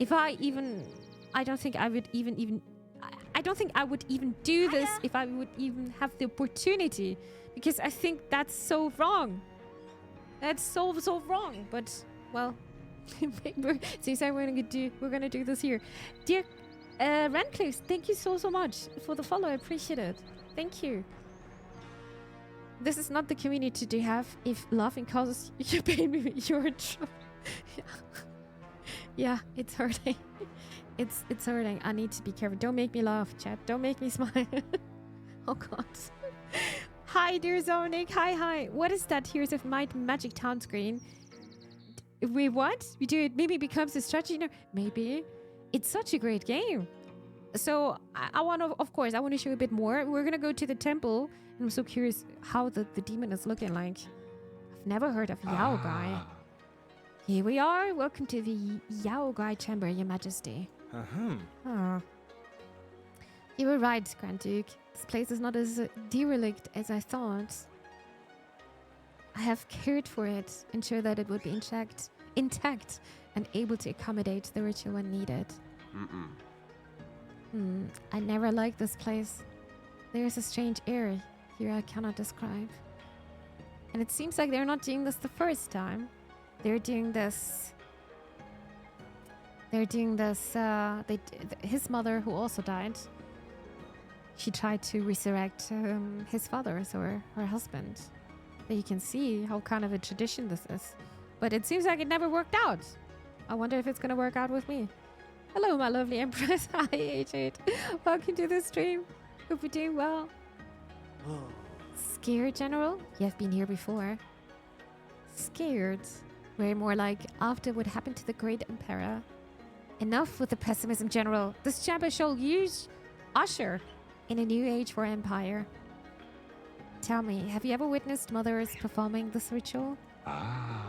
I don't think I would even do this if I would even have the opportunity, because I think that's so wrong. That's so wrong. But well. Seems like we're gonna do this here. Dear Rancliffe, thank you so much for the follow. I appreciate it. Thank you. This is not the community to have if laughing causes you baby you're in trouble. Yeah, it's hurting. It's hurting. I need to be careful. Don't make me laugh, chat. Don't make me smile. Oh god. Hi, dear Zonic. Hi. What is that? Here's a magic town screen. Wait, what? We do it. Maybe it becomes a strategy. No, maybe. It's such a great game. So I want to, of course, I want to show you a bit more. We're gonna go to the temple. And I'm so curious how the demon is looking like. I've never heard of Yao Guy. Here we are. Welcome to the Yao Guy chamber, Your Majesty. Oh. You were right, Grand Duke. This place is not as derelict as I thought. I have cared for it, ensure that it would be intact and able to accommodate the ritual when needed. I never liked this place. There is a strange air here I cannot describe. And it seems like they're not doing this the first time. They're doing this... his mother, who also died, she tried to resurrect his father, so her husband. You can see how kind of a tradition this is. But it seems like it never worked out. I wonder if it's going to work out with me. Hello, my lovely Empress. Hi, H8. Welcome to the stream. Hope you're doing well. Scared, General? You have been here before. Scared? Way more like after what happened to the great Emperor. Enough with the pessimism, General. This chamber shall use Usher in a new age for Empire. Tell me, have you ever witnessed mothers performing this ritual?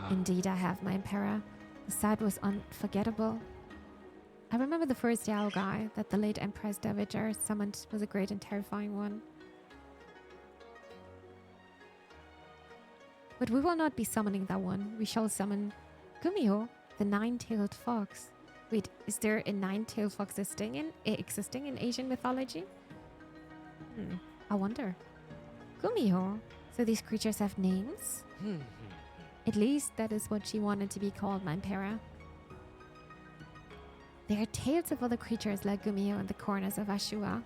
Indeed, I have, my Emperor. The sight was unforgettable. I remember the first Yao guy that the late Empress Dowager summoned was a great and terrifying one. But we will not be summoning that one. We shall summon Gumiho, the nine-tailed fox. Wait, is there a nine-tailed fox existing in Asian mythology? I wonder. Gumiho. So these creatures have names? At least that is what she wanted to be called, my Emperor. There are tales of other creatures like Gumiho in the corners of Ashua.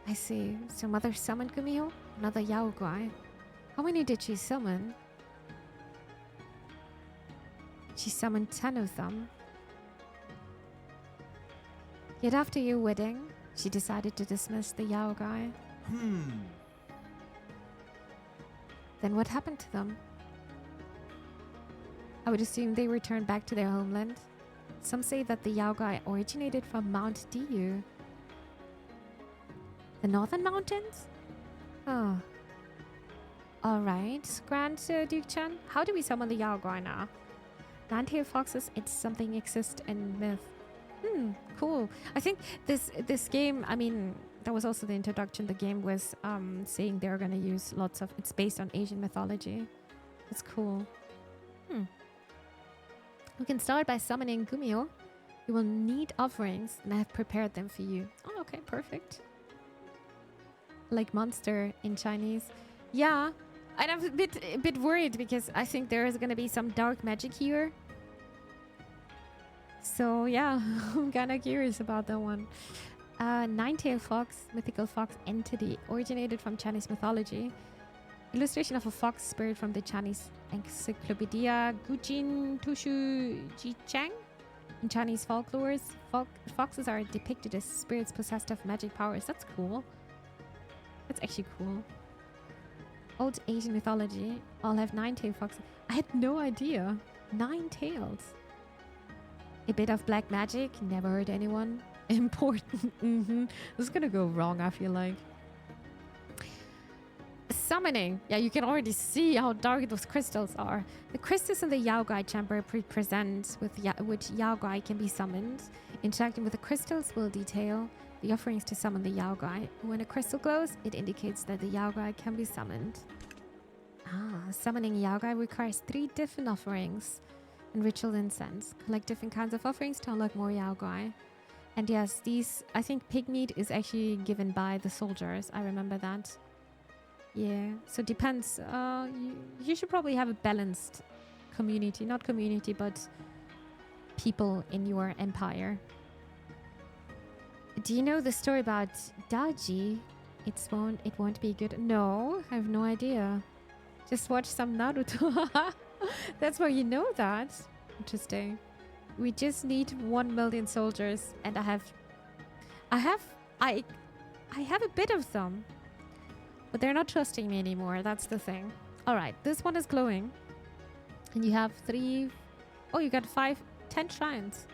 I see. So Mother summoned Gumiho? Another Yao guy. How many did she summon? She summoned 10 of them. Yet after your wedding, she decided to dismiss the Yao guy. Then what happened to them? I would assume they returned back to their homeland. Some say that the Yao guy originated from Mount Diyu. The northern mountains? Oh. Alright, Grand Duke Chan. How do we summon the Yao guy now? Nine-tailed foxes, it's something exists in myth. Cool. I think this game, I mean, that was also the introduction. The game was saying they're going to use lots of... It's based on Asian mythology. It's cool. We can start by summoning Gumiho. You will need offerings, and I have prepared them for you. Oh, okay, perfect. Like monster in Chinese. Yeah, and I'm a bit worried because I think there is going to be some dark magic here. So yeah, I'm kind of curious about that one. Nine-tailed fox, mythical fox entity, originated from Chinese mythology. Illustration of a fox spirit from the Chinese Encyclopedia Gujin Tushu Jichang. In Chinese folklores, foxes are depicted as spirits possessed of magic powers. That's cool. That's actually cool. Old Asian mythology all have nine-tailed foxes. I had no idea. 9 tails. A bit of black magic, never hurt anyone. Important. This is gonna go wrong, I feel like. Summoning. Yeah, you can already see how dark those crystals are. The crystals in the Yao Guai chamber present with which Yao Guai can be summoned. Interacting with the crystals will detail the offerings to summon the Yao Guai. When a crystal glows, it indicates that the Yao Guai can be summoned. Summoning Yao Guai requires 3 different offerings and ritual incense. Collect different kinds of offerings to unlock more Yao Guai. And yes, these, I think pig meat is actually given by the soldiers. I remember that. Yeah, so depends. You should probably have a balanced community. Not community, but people in your empire. Do you know the story about Daji? It won't be good. No, I have no idea. Just watch some Naruto. That's why you know that. Interesting. We just need 1 million soldiers, and I have a bit of them. But they're not trusting me anymore. That's the thing. All right, this one is glowing. And you have 3... Oh, you got 10 shrines.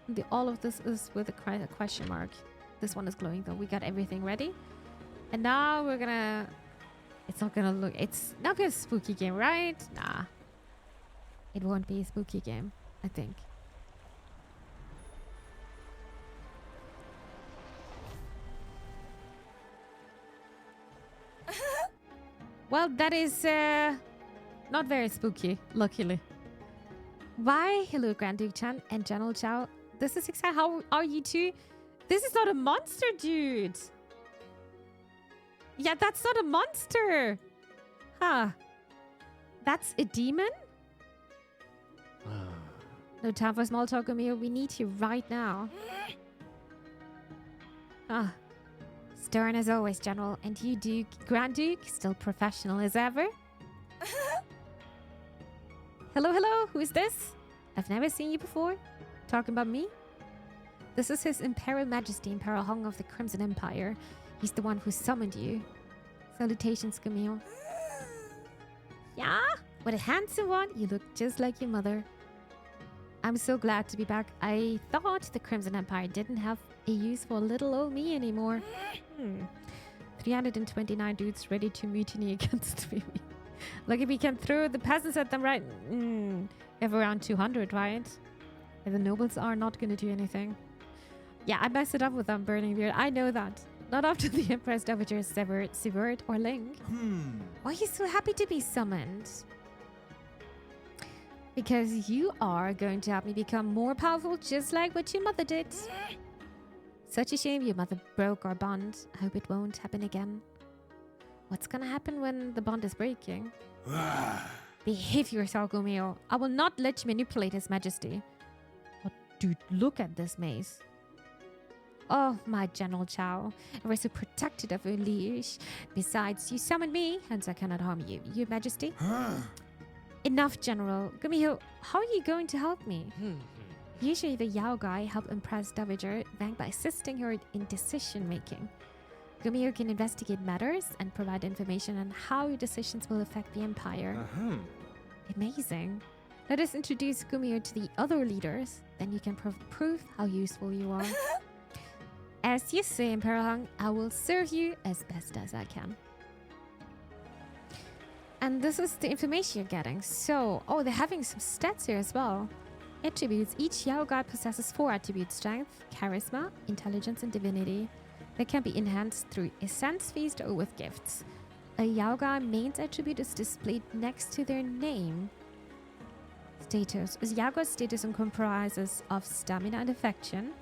And all of this is with a question mark. This one is glowing, though. We got everything ready. And now we're gonna... It's not gonna look... It's not gonna be a spooky game, right? Nah. It won't be a spooky game, I think. Well, that is not very spooky, luckily. Why? Hello, Grand Duke Chan and General Chao. This is exciting. How are you two? This is not a monster, dude. Yeah, that's not a monster. Huh. That's a demon? No time for small talk, Amir. We need you right now. Stern as always, General. And you, Duke, Grand Duke, still professional as ever. Hello, hello. Who is this? I've never seen you before. Talking about me? This is His Imperial Majesty, Imperial Hong of the Crimson Empire. He's the one who summoned you. Salutations, Camille. Yeah? What a handsome one. You look just like your mother. I'm so glad to be back. I thought the Crimson Empire didn't have a useful little old me anymore. 329 dudes ready to mutiny against me. Like if we can throw the peasants at them, right? We have around 200, right? And the nobles are not going to do anything. Yeah, I messed it up with them, Burning Beard. I know that. Not after the Empress Dowager Sivert or Ling. Why are you so happy to be summoned? Because you are going to help me become more powerful, just like what your mother did. Such a shame your mother broke our bond. I hope it won't happen again. What's gonna happen when the bond is breaking? Behave yourself, Gomeo. I will not let you manipulate His Majesty. Oh, dude, look at this maze. Oh, my General Chow. I was so protected of your liege. Besides, you summoned me, hence I cannot harm you, Your Majesty. Enough, General. Gomeo, how are you going to help me? Usually the Yao guy help Empress Dowager rank by assisting her in decision making. Gumio can investigate matters and provide information on how your decisions will affect the Empire. Amazing. Let us introduce Gumio to the other leaders, then you can prove how useful you are. As you say, Emperor Hung, I will serve you as best as I can. And this is the information you're getting. So, oh, they're having some stats here as well. Attributes. Each Yao guy possesses 4 attributes: strength, charisma, intelligence, and divinity. They can be enhanced through Essence Feast or with gifts. A Yao guy main's attribute is displayed next to their name. Status. A Yao guy's status comprises of stamina and affection.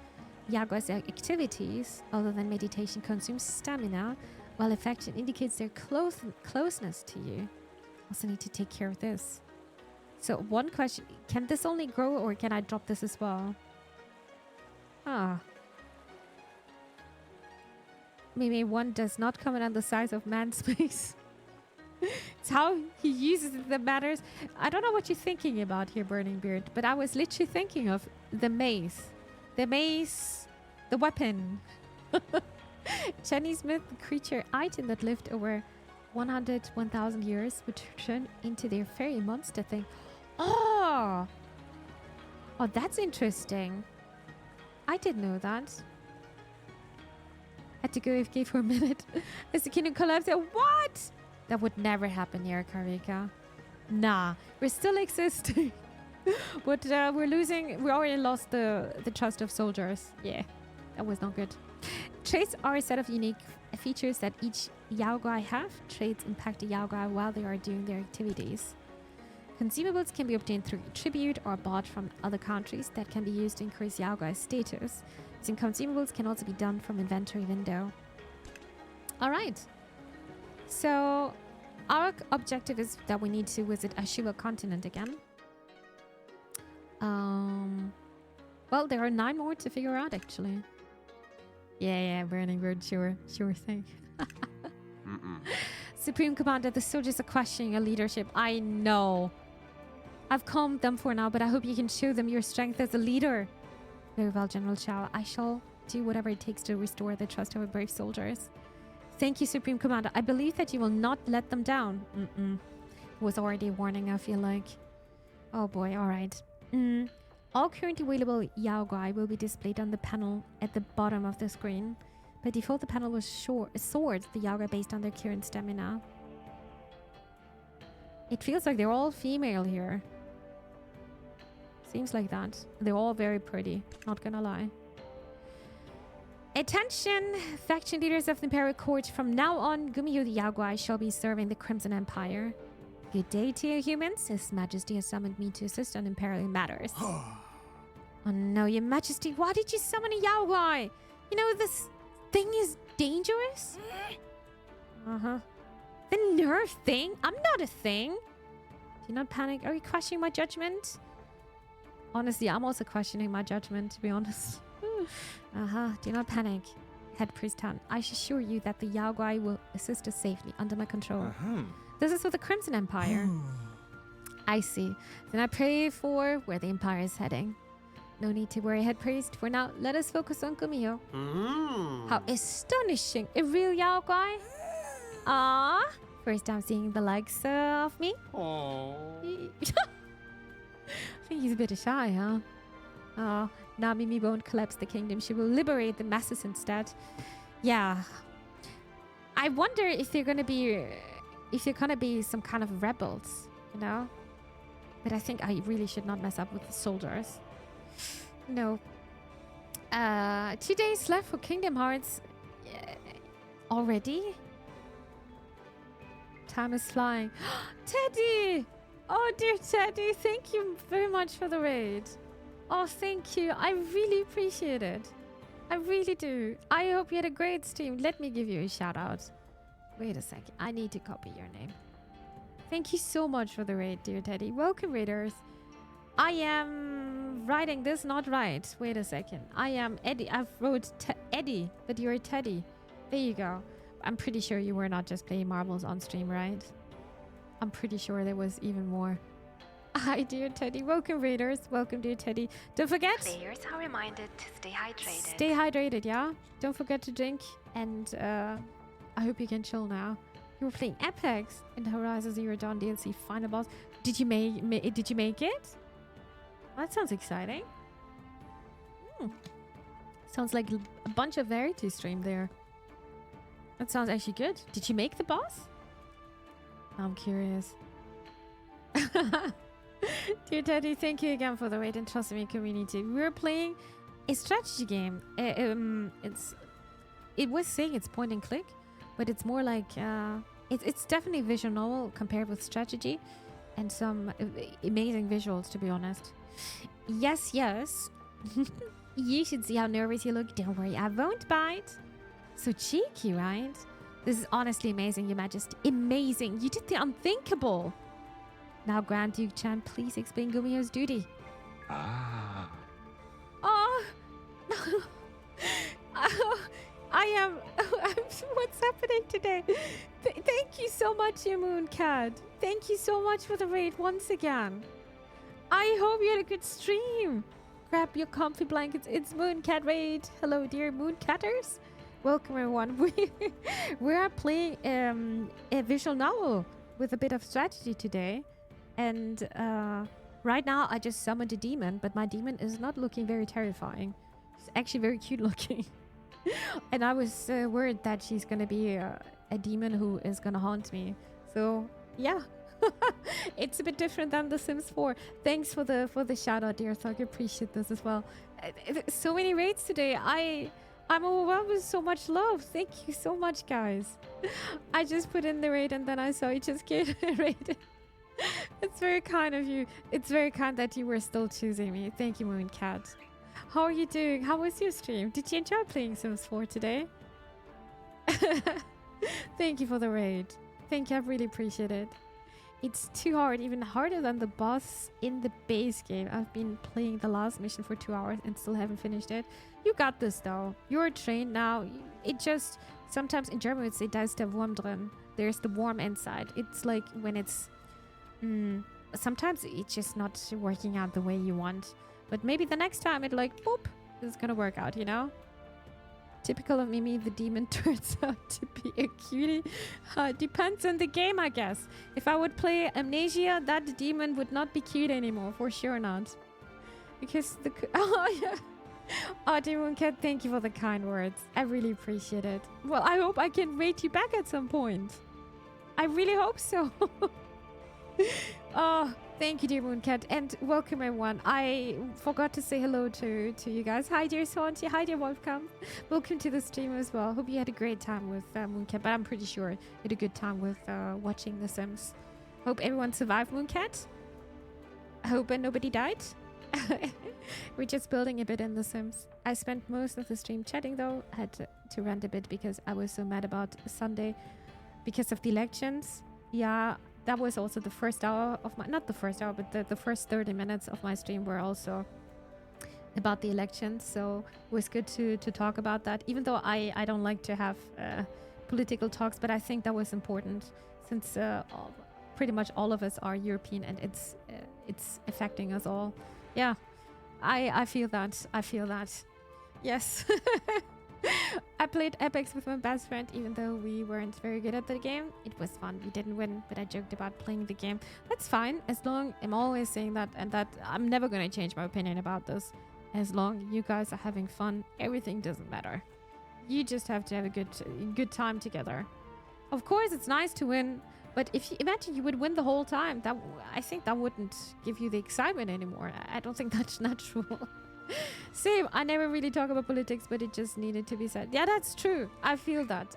Yao guy's activities, other than meditation, consume stamina, while affection indicates their closeness to you. Also need to take care of this. So one question, can this only grow or can I drop this as well? Maybe one does not come in on the size of man space. It's how he uses it that matters. I don't know what you're thinking about here, Burning Beard, but I was literally thinking of the mace. The mace, the weapon. Chinese myth, the creature item that lived over 1,000 years would turn into their fairy monster thing. Oh, that's interesting. I didn't know that. Had to go AFK for a minute as the kingdom collapsed. What? That would never happen here, Karika. Nah, we're still existing. But we're losing. We already lost the trust of soldiers. Yeah, that was not good. Traits are a set of unique features that each Yao guy have. Traits impact the Yao guy while they are doing their activities. Consumables can be obtained through tribute or bought from other countries that can be used to increase Yao guy's status. Using consumables can also be done from inventory window. Alright. So our objective is that we need to visit Ashura continent again. Well, there are 9 more to figure out actually. Yeah, Burning Bird, sure thing. Supreme Commander, the soldiers are questioning your leadership. I know. I've calmed them for now, but I hope you can show them your strength as a leader. Very well, General Chow. I shall do whatever it takes to restore the trust of our brave soldiers. Thank you, Supreme Commander. I believe that you will not let them down. It was already a warning, I feel like. Oh boy, alright. All currently available Yao Guai will be displayed on the panel at the bottom of the screen. By default, the panel will sort the Yao Guai based on their current stamina. It feels like they're all female here. Seems like that. They're all very pretty, not gonna lie. Attention, faction leaders of the Imperial Court. From now on, Gumiho the Yao Guai shall be serving the Crimson Empire. Good day to you, humans. His Majesty has summoned me to assist on Imperial matters. Oh no, Your Majesty, why did you summon a Yao Guai? You know, this thing is dangerous? The nerve thing? I'm not a thing. Do not panic. Are you questioning my judgment? Honestly, I'm also questioning my judgment, to be honest. Do not panic. Head Priest Tan, I assure you that the Yao Guai will assist us safely under my control. This is for the Crimson Empire. I see. Then I pray for where the Empire is heading. No need to worry, Head Priest. For now, let us focus on Gumiho. How astonishing. A real Yao Guai? Ah, first time seeing the likes of me. I think he's a bit shy, huh? Oh, now Mimi won't collapse the kingdom. She will liberate the masses instead. Yeah. I wonder if they're gonna be some kind of rebels, you know? But I think I really should not mess up with the soldiers. No. 2 days left for Kingdom Hearts. Already? Time is flying. Teddy! Oh, dear Teddy, thank you very much for the raid. Oh, thank you. I really appreciate it. I really do. I hope you had a great stream. Let me give you a shout out. Wait a second. I need to copy your name. Thank you so much for the raid, dear Teddy. Welcome, raiders. I am writing this not right. Wait a second. I am Eddie. I've wrote Eddie, but you're Teddy. There you go. I'm pretty sure you were not just playing marbles on stream, right? I'm pretty sure there was even more. Hi, dear Teddy. Welcome, raiders. Welcome, dear Teddy. Don't forget. Players are reminded to stay hydrated. Stay hydrated, yeah? Don't forget to drink. And I hope you can chill now. You were playing Apex in the Horizon Zero Dawn DLC final boss. Did you make it? That sounds exciting. Sounds like a bunch of Verity stream there. That sounds actually good. Did you make the boss? I'm curious. Dear Teddy, thank you again for the raid and trust me community. We're playing a strategy game. It was saying it's point and click, but it's more like it's definitely visual novel compared with strategy, and some amazing visuals, to be honest. Yes. You should see how nervous you look. Don't worry, I won't bite. So cheeky, right? This is honestly amazing, Your Majesty. Amazing. You did the unthinkable. Now, Grand Duke Chan, please explain Gumio's duty. Ah. Oh. I am... What's happening today? Thank you so much, your Mooncat. Thank you so much for the raid once again. I hope you had a good stream. Grab your comfy blankets. It's Mooncat Raid. Hello, dear Mooncatters. Welcome, everyone. We are playing a visual novel with a bit of strategy today. And right now, I just summoned a demon, but my demon is not looking very terrifying. She's actually very cute looking. And I was worried that she's going to be a demon who is going to haunt me. So, yeah. It's a bit different than The Sims 4. Thanks for the shout out, dear Thug. I appreciate this as well. So many raids today. I'm overwhelmed with so much love. Thank you so much, guys. I just put in the raid and then I saw you just get raided. It's very kind of you. It's very kind that you were still choosing me. Thank you, Mooncat. How are you doing? How was your stream? Did you enjoy playing Sims 4 today? Thank you for the raid. Thank you. I really appreciate it. It's too hard, even harder than the boss in the base game. I've been playing the last mission for 2 hours and still haven't finished it. You got this though. You're trained now. It just, sometimes in German it's da ist der Wurm drin. There's the worm inside. It's like when it's, sometimes it's just not working out the way you want. But maybe the next time it like, boop, it's gonna work out, you know? Typical of Mimi, the demon turns out to be a cutie. Depends on the game, I guess. If I would play Amnesia, that demon would not be cute anymore. For sure not. Because the... Oh, yeah. Oh, Demon Cat, thank you for the kind words. I really appreciate it. Well, I hope I can rate you back at some point. I really hope so. Oh, thank you, dear Mooncat, and welcome everyone. I forgot to say hello to you guys. Hi, dear Santi. Hi, dear Wolfgang. Welcome to the stream as well. Hope you had a great time with Mooncat, but I'm pretty sure you had a good time with watching The Sims. Hope everyone survived Mooncat. I hope nobody died. We're just building a bit in The Sims. I spent most of the stream chatting though. I had to rant a bit because I was so mad about Sunday because of the elections. Yeah. That was also the first hour of my, not the first hour, but the first 30 minutes of my stream were also about the elections. So it was good to talk about that, even though I don't like to have political talks, but I think that was important since pretty much all of us are European and it's affecting us all. Yeah, I feel that. I feel that. Yes. I played Apex with my best friend, even though we weren't very good at the game. It was fun. We didn't win, but I joked about playing the game. That's fine, as long I'm always saying that, and that I'm never going to change my opinion about this. As long you guys are having fun, everything doesn't matter. You just have to have a good time together. Of course, it's nice to win, but if you imagine you would win the whole time, I think that wouldn't give you the excitement anymore. I don't think that's natural. Same. I never really talk about politics, but it just needed to be said. Yeah, that's true. I feel that.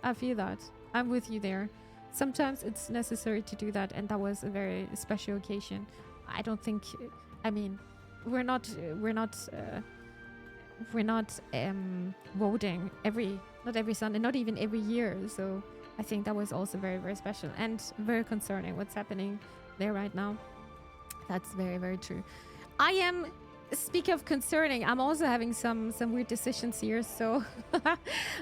I'm with you there. Sometimes it's necessary to do that, and that was a very special occasion. I don't think. I mean, we're not voting not every Sunday, not even every year. So I think that was also very, very special and very concerning what's happening there right now. That's very, very true. Speak of concerning, I'm also having some weird decisions here. So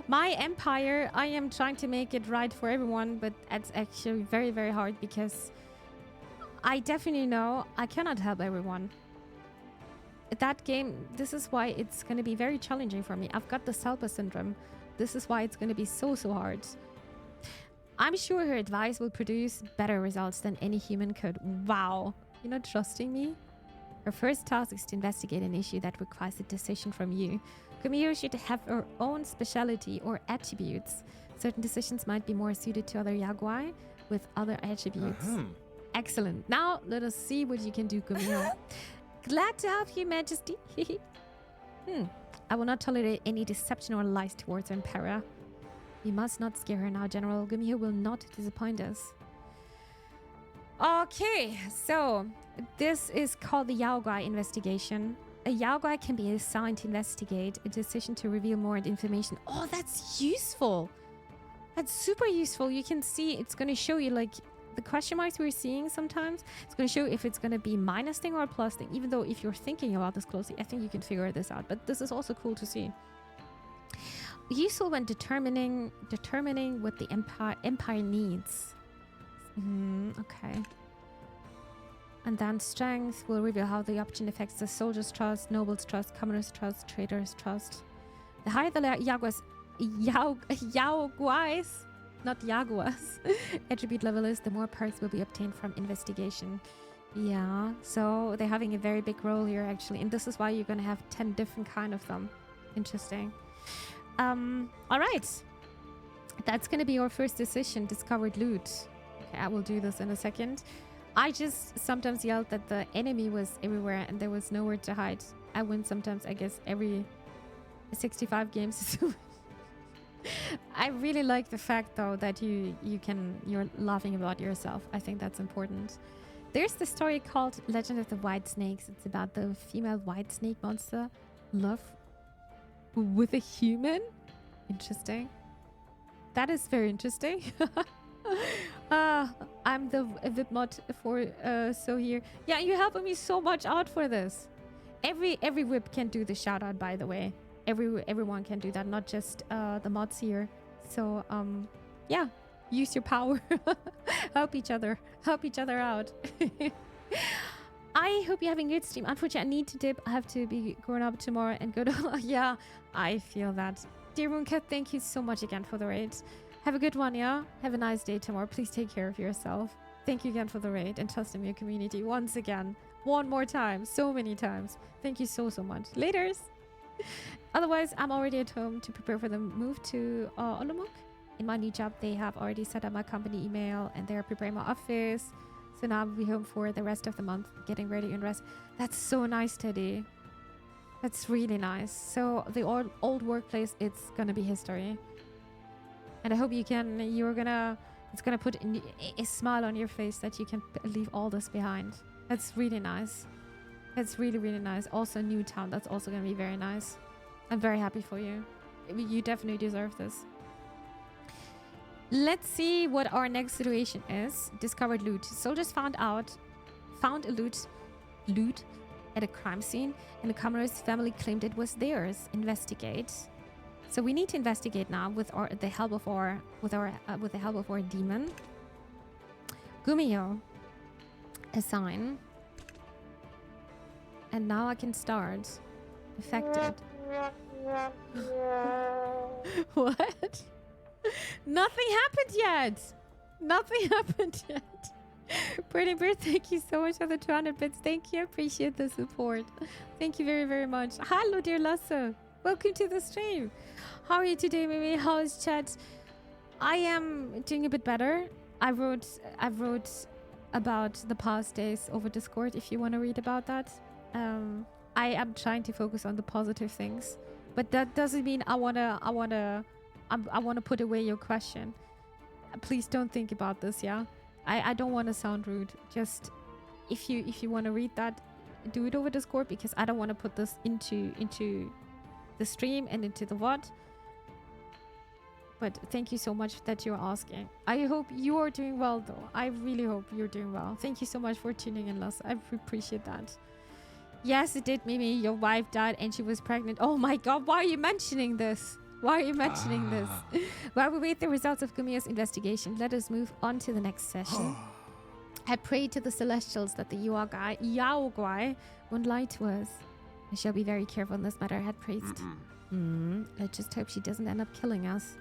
my empire, I am trying to make it right for everyone, but it's actually very, very hard because I definitely know I cannot help everyone. That game, this is why it's going to be very challenging for me. I've got the Selpa syndrome. This is why it's going to be so hard. I'm sure her advice will produce better results than any human could. Wow. You're not trusting me? Her first task is to investigate an issue that requires a decision from you. Gumiho should have her own speciality or attributes. Certain decisions might be more suited to other Yaguai with other attributes. Excellent. Now, let us see what you can do, Gumiho. Glad to help you, Majesty. I will not tolerate any deception or lies towards her Emperor. You must not scare her now, General. Gumiho will not disappoint us. Okay, so this is called the Yaoguai investigation. A Yaoguai can be assigned to investigate a decision to reveal more information. Oh, that's useful. That's super useful. You can see it's going to show you like the question marks we're seeing sometimes. It's going to show if it's going to be minus thing or a plus thing. Even though if you're thinking about this closely, I think you can figure this out. But this is also cool to see. Useful when determining what the empire needs. Okay. And then strength will reveal how the option affects the soldiers' trust, nobles' trust, commoners' trust, traders' trust. The higher the Yaoguais, not Jaguars, attribute level is, the more perks will be obtained from investigation. Yeah, so they're having a very big role here actually, and this is why you're going to have 10 different kind of them. Interesting. All right. That's going to be our first decision, discovered loot. Okay, I will do this in a second. I just sometimes yelled that the enemy was everywhere and there was nowhere to hide. I win sometimes, I guess, every 65 games. I really like the fact though that you're laughing about yourself. I think that's important. There's the story called Legend of the White Snakes. It's about the female white snake monster love with a human. Interesting. That is very interesting. I'm the VIP mod for so here. Yeah, you're helping me so much out for this. Every VIP can do the shout out, by the way. Everyone can do that, not just the mods here. So yeah, use your power. Help each other out. I hope you're having a good stream. Unfortunately, I need to dip. I have to be going up tomorrow and go to yeah, I feel that. Dear Mooncat, thank you so much again for the raid. Have a good one, yeah? Have a nice day tomorrow. Please take care of yourself. Thank you again for the raid and trust in your community once again. One more time. So many times. Thank you so much. Laters. Otherwise, I'm already at home to prepare for the move to Olomouc. In my new job, they have already set up my company email and they're preparing my office. So now I'll be home for the rest of the month, getting ready and rest. That's so nice, Teddy. That's really nice. So the old workplace, it's gonna be history. And I hope it's gonna put a smile on your face that you can leave all this behind. That's really nice. That's really, really nice. Also new town, that's also gonna be very nice. I'm very happy for you. You definitely deserve this. Let's see what our next situation is. Discovered loot. Soldiers found a loot at a crime scene, and the commoner's family claimed it was theirs. Investigate. So we need to investigate now with the help of our demon. Gumiho. Assign. And now I can start. Affected. What? Nothing happened yet. Burning Bird, thank you so much for the 200 bits. Thank you. I appreciate the support. Thank you very, very much. Hello, dear Lasso. Welcome to the stream. How are you today, Mimi? How is chat? I am doing a bit better. I wrote about the past days over Discord if you want to read about that. I am trying to focus on the positive things, but that doesn't mean I wanna put away your question. Please don't think about this, yeah? I don't want to sound rude. Just if you want to read that, do it over Discord, because I don't want to put this into the stream and into the VOD. But thank you so much that you're asking. I hope you are doing well, though. I really hope you're doing well. Thank you so much for tuning in, Lass. I appreciate that. Yes, it did, Mimi. Your wife died and she was pregnant. Oh my god, why are you mentioning this? Why are you mentioning this? While we wait the results of Gumiyo's investigation, let us move on to the next session. I pray to the celestials that the Yaoguai won't lie to us. I shall be very careful in this matter, head priest. Let's just hope she doesn't end up killing us.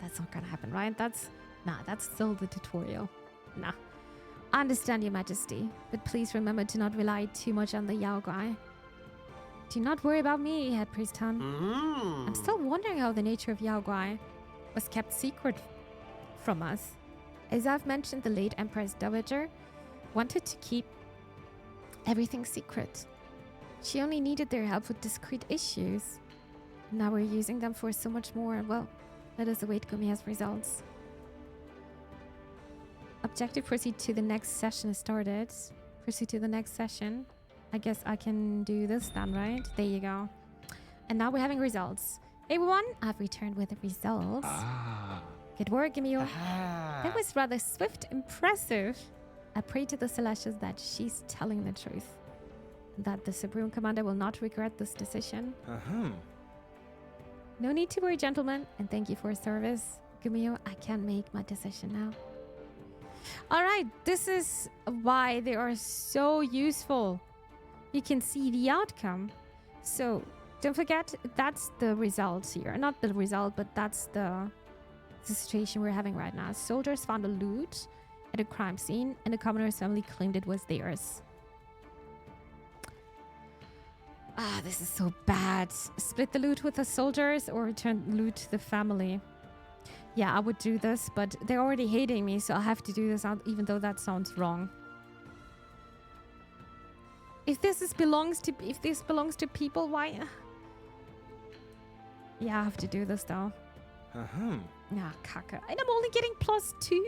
That's not gonna happen, right? That's still the tutorial. Nah. I understand, Your Majesty, but please remember to not rely too much on the Yaoguai. Do not worry about me, Head Priest Han. I'm still wondering how the nature of Yaoguai was kept secret from us. As I've mentioned, the late Empress Dowager wanted to keep everything secret. She only needed their help with discrete issues. Now we're using them for so much more. Well, let us await Gumiya's results. Objective proceed to the next session is started. Proceed to the next session. I guess I can do this then, right? There you go. And now we're having results. Hey everyone, I've returned with the results. Good work, Gumiyo. That was rather swift, impressive. I pray to the Celestials that she's telling the truth. That the Supreme Commander will not regret this decision. No need to worry, gentlemen, and thank you for your service. Gumiyo, I can make my decision now. Alright, this is why they are so useful. You can see the outcome. So, don't forget, that's the results here. Not the result, but that's the situation we're having right now. Soldiers found a loot at a crime scene, and the commoner's family claimed it was theirs. This is so bad. Split the loot with the soldiers or return loot to the family. Yeah, I would do this, but they're already hating me, so I have to do this even though that sounds wrong. If this belongs to people, why? Yeah, I have to do this though. Yeah, kacke. And I'm only getting +2?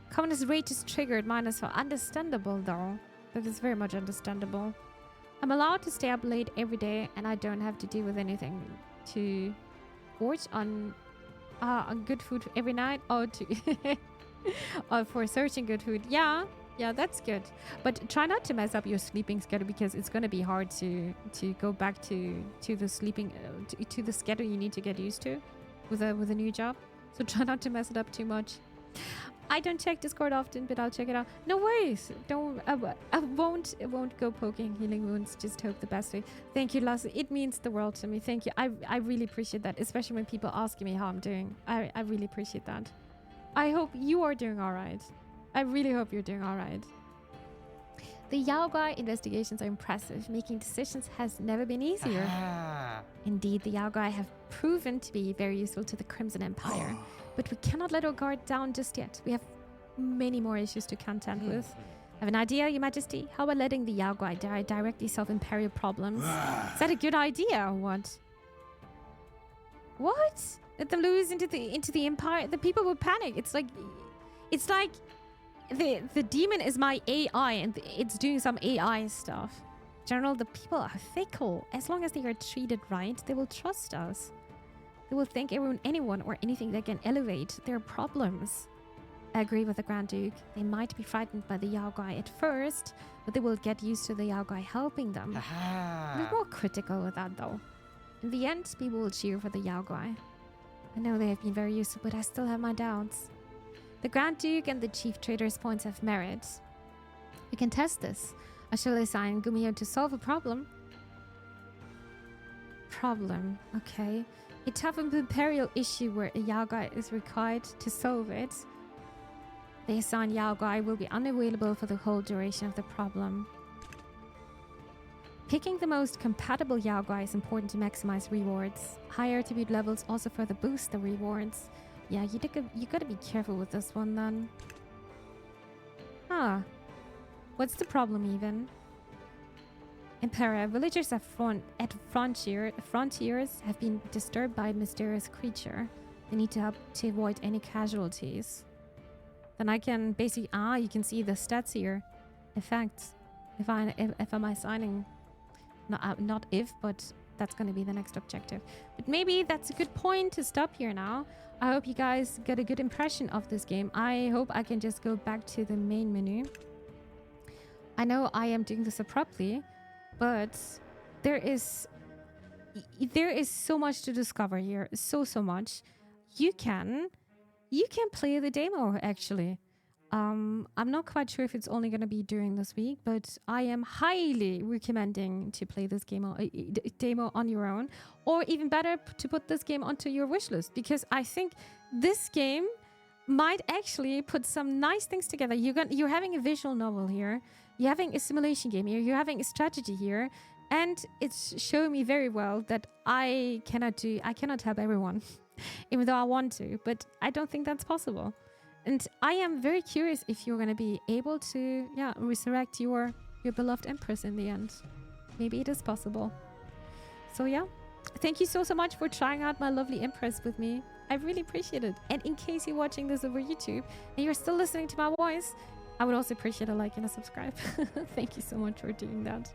Commoners rage is triggered, -4. Understandable though. That is very much understandable. I'm allowed to stay up late every day and I don't have to deal with anything to forge on good food every night or for searching good food. Yeah, that's good. But try not to mess up your sleeping schedule because it's going to be hard to go back to the sleeping to the schedule you need to get used to with a new job. So try not to mess it up too much. I don't check Discord often, but I'll check it out. No worries. I won't go poking healing wounds. Just hope the best way. Thank you, Lassie. It means the world to me. Thank you. I really appreciate that, especially when people ask me how I'm doing. I really appreciate that. I hope you are doing all right. I really hope you're doing all right. The Yaoguai investigations are impressive. Making decisions has never been easier. Indeed, the Yaoguai have proven to be very useful to the Crimson Empire. But we cannot let our guard down just yet. We have many more issues to contend with. I have an idea, Your Majesty. How about letting the Yaoguai directly solve Imperial problems? Is that a good idea or what? What? Let them lose into the Empire? The people will panic. It's like the demon is my AI and it's doing some AI stuff. General, the people are fickle. As long as they are treated right, they will trust us. They will thank anyone or anything that can elevate their problems. I agree with the Grand Duke. They might be frightened by the Yaoguai at first, but they will get used to the Yaoguai helping them. We're more critical with that though. In the end, people will cheer for the Yaoguai. I know they have been very useful, but I still have my doubts. The Grand Duke and the Chief Trader's points have merit. We can test this. I shall assign Gumiyo to solve a problem. Okay. A tough imperial issue where a Yaoguai is required to solve it. The assigned Yao guy will be unavailable for the whole duration of the problem. Picking the most compatible Yao guy is important to maximize rewards. Higher attribute levels also further boost the rewards. Yeah, you gotta be careful with this one then. Huh. What's the problem even? Emperor, villagers at frontiers have been disturbed by a mysterious creature. They need to help to avoid any casualties. Then I can basically you can see the stats here. Effects. If am I signing? Not if, but that's going to be the next objective. But maybe that's a good point to stop here now. I hope you guys get a good impression of this game. I hope I can just go back to the main menu. I know I am doing this abruptly, but there is so much to discover here. So much. You can play the demo actually. I'm not quite sure if it's only going to be during this week, but I am highly recommending to play this demo on your own, or even better, to put this game onto your wish list, because I think this game might actually put some nice things together. You're having a visual novel here, you're having a simulation game here, you're having a strategy here, and it's showing me very well that I cannot help everyone, even though I want to, but I don't think that's possible. And I am very curious if you're going to be able to, resurrect your beloved Empress in the end. Maybe it is possible. So yeah, thank you so much for trying out My Lovely Empress with me. I really appreciate it. And in case you're watching this over YouTube and you're still listening to my voice, I would also appreciate a like and a subscribe. Thank you so much for doing that.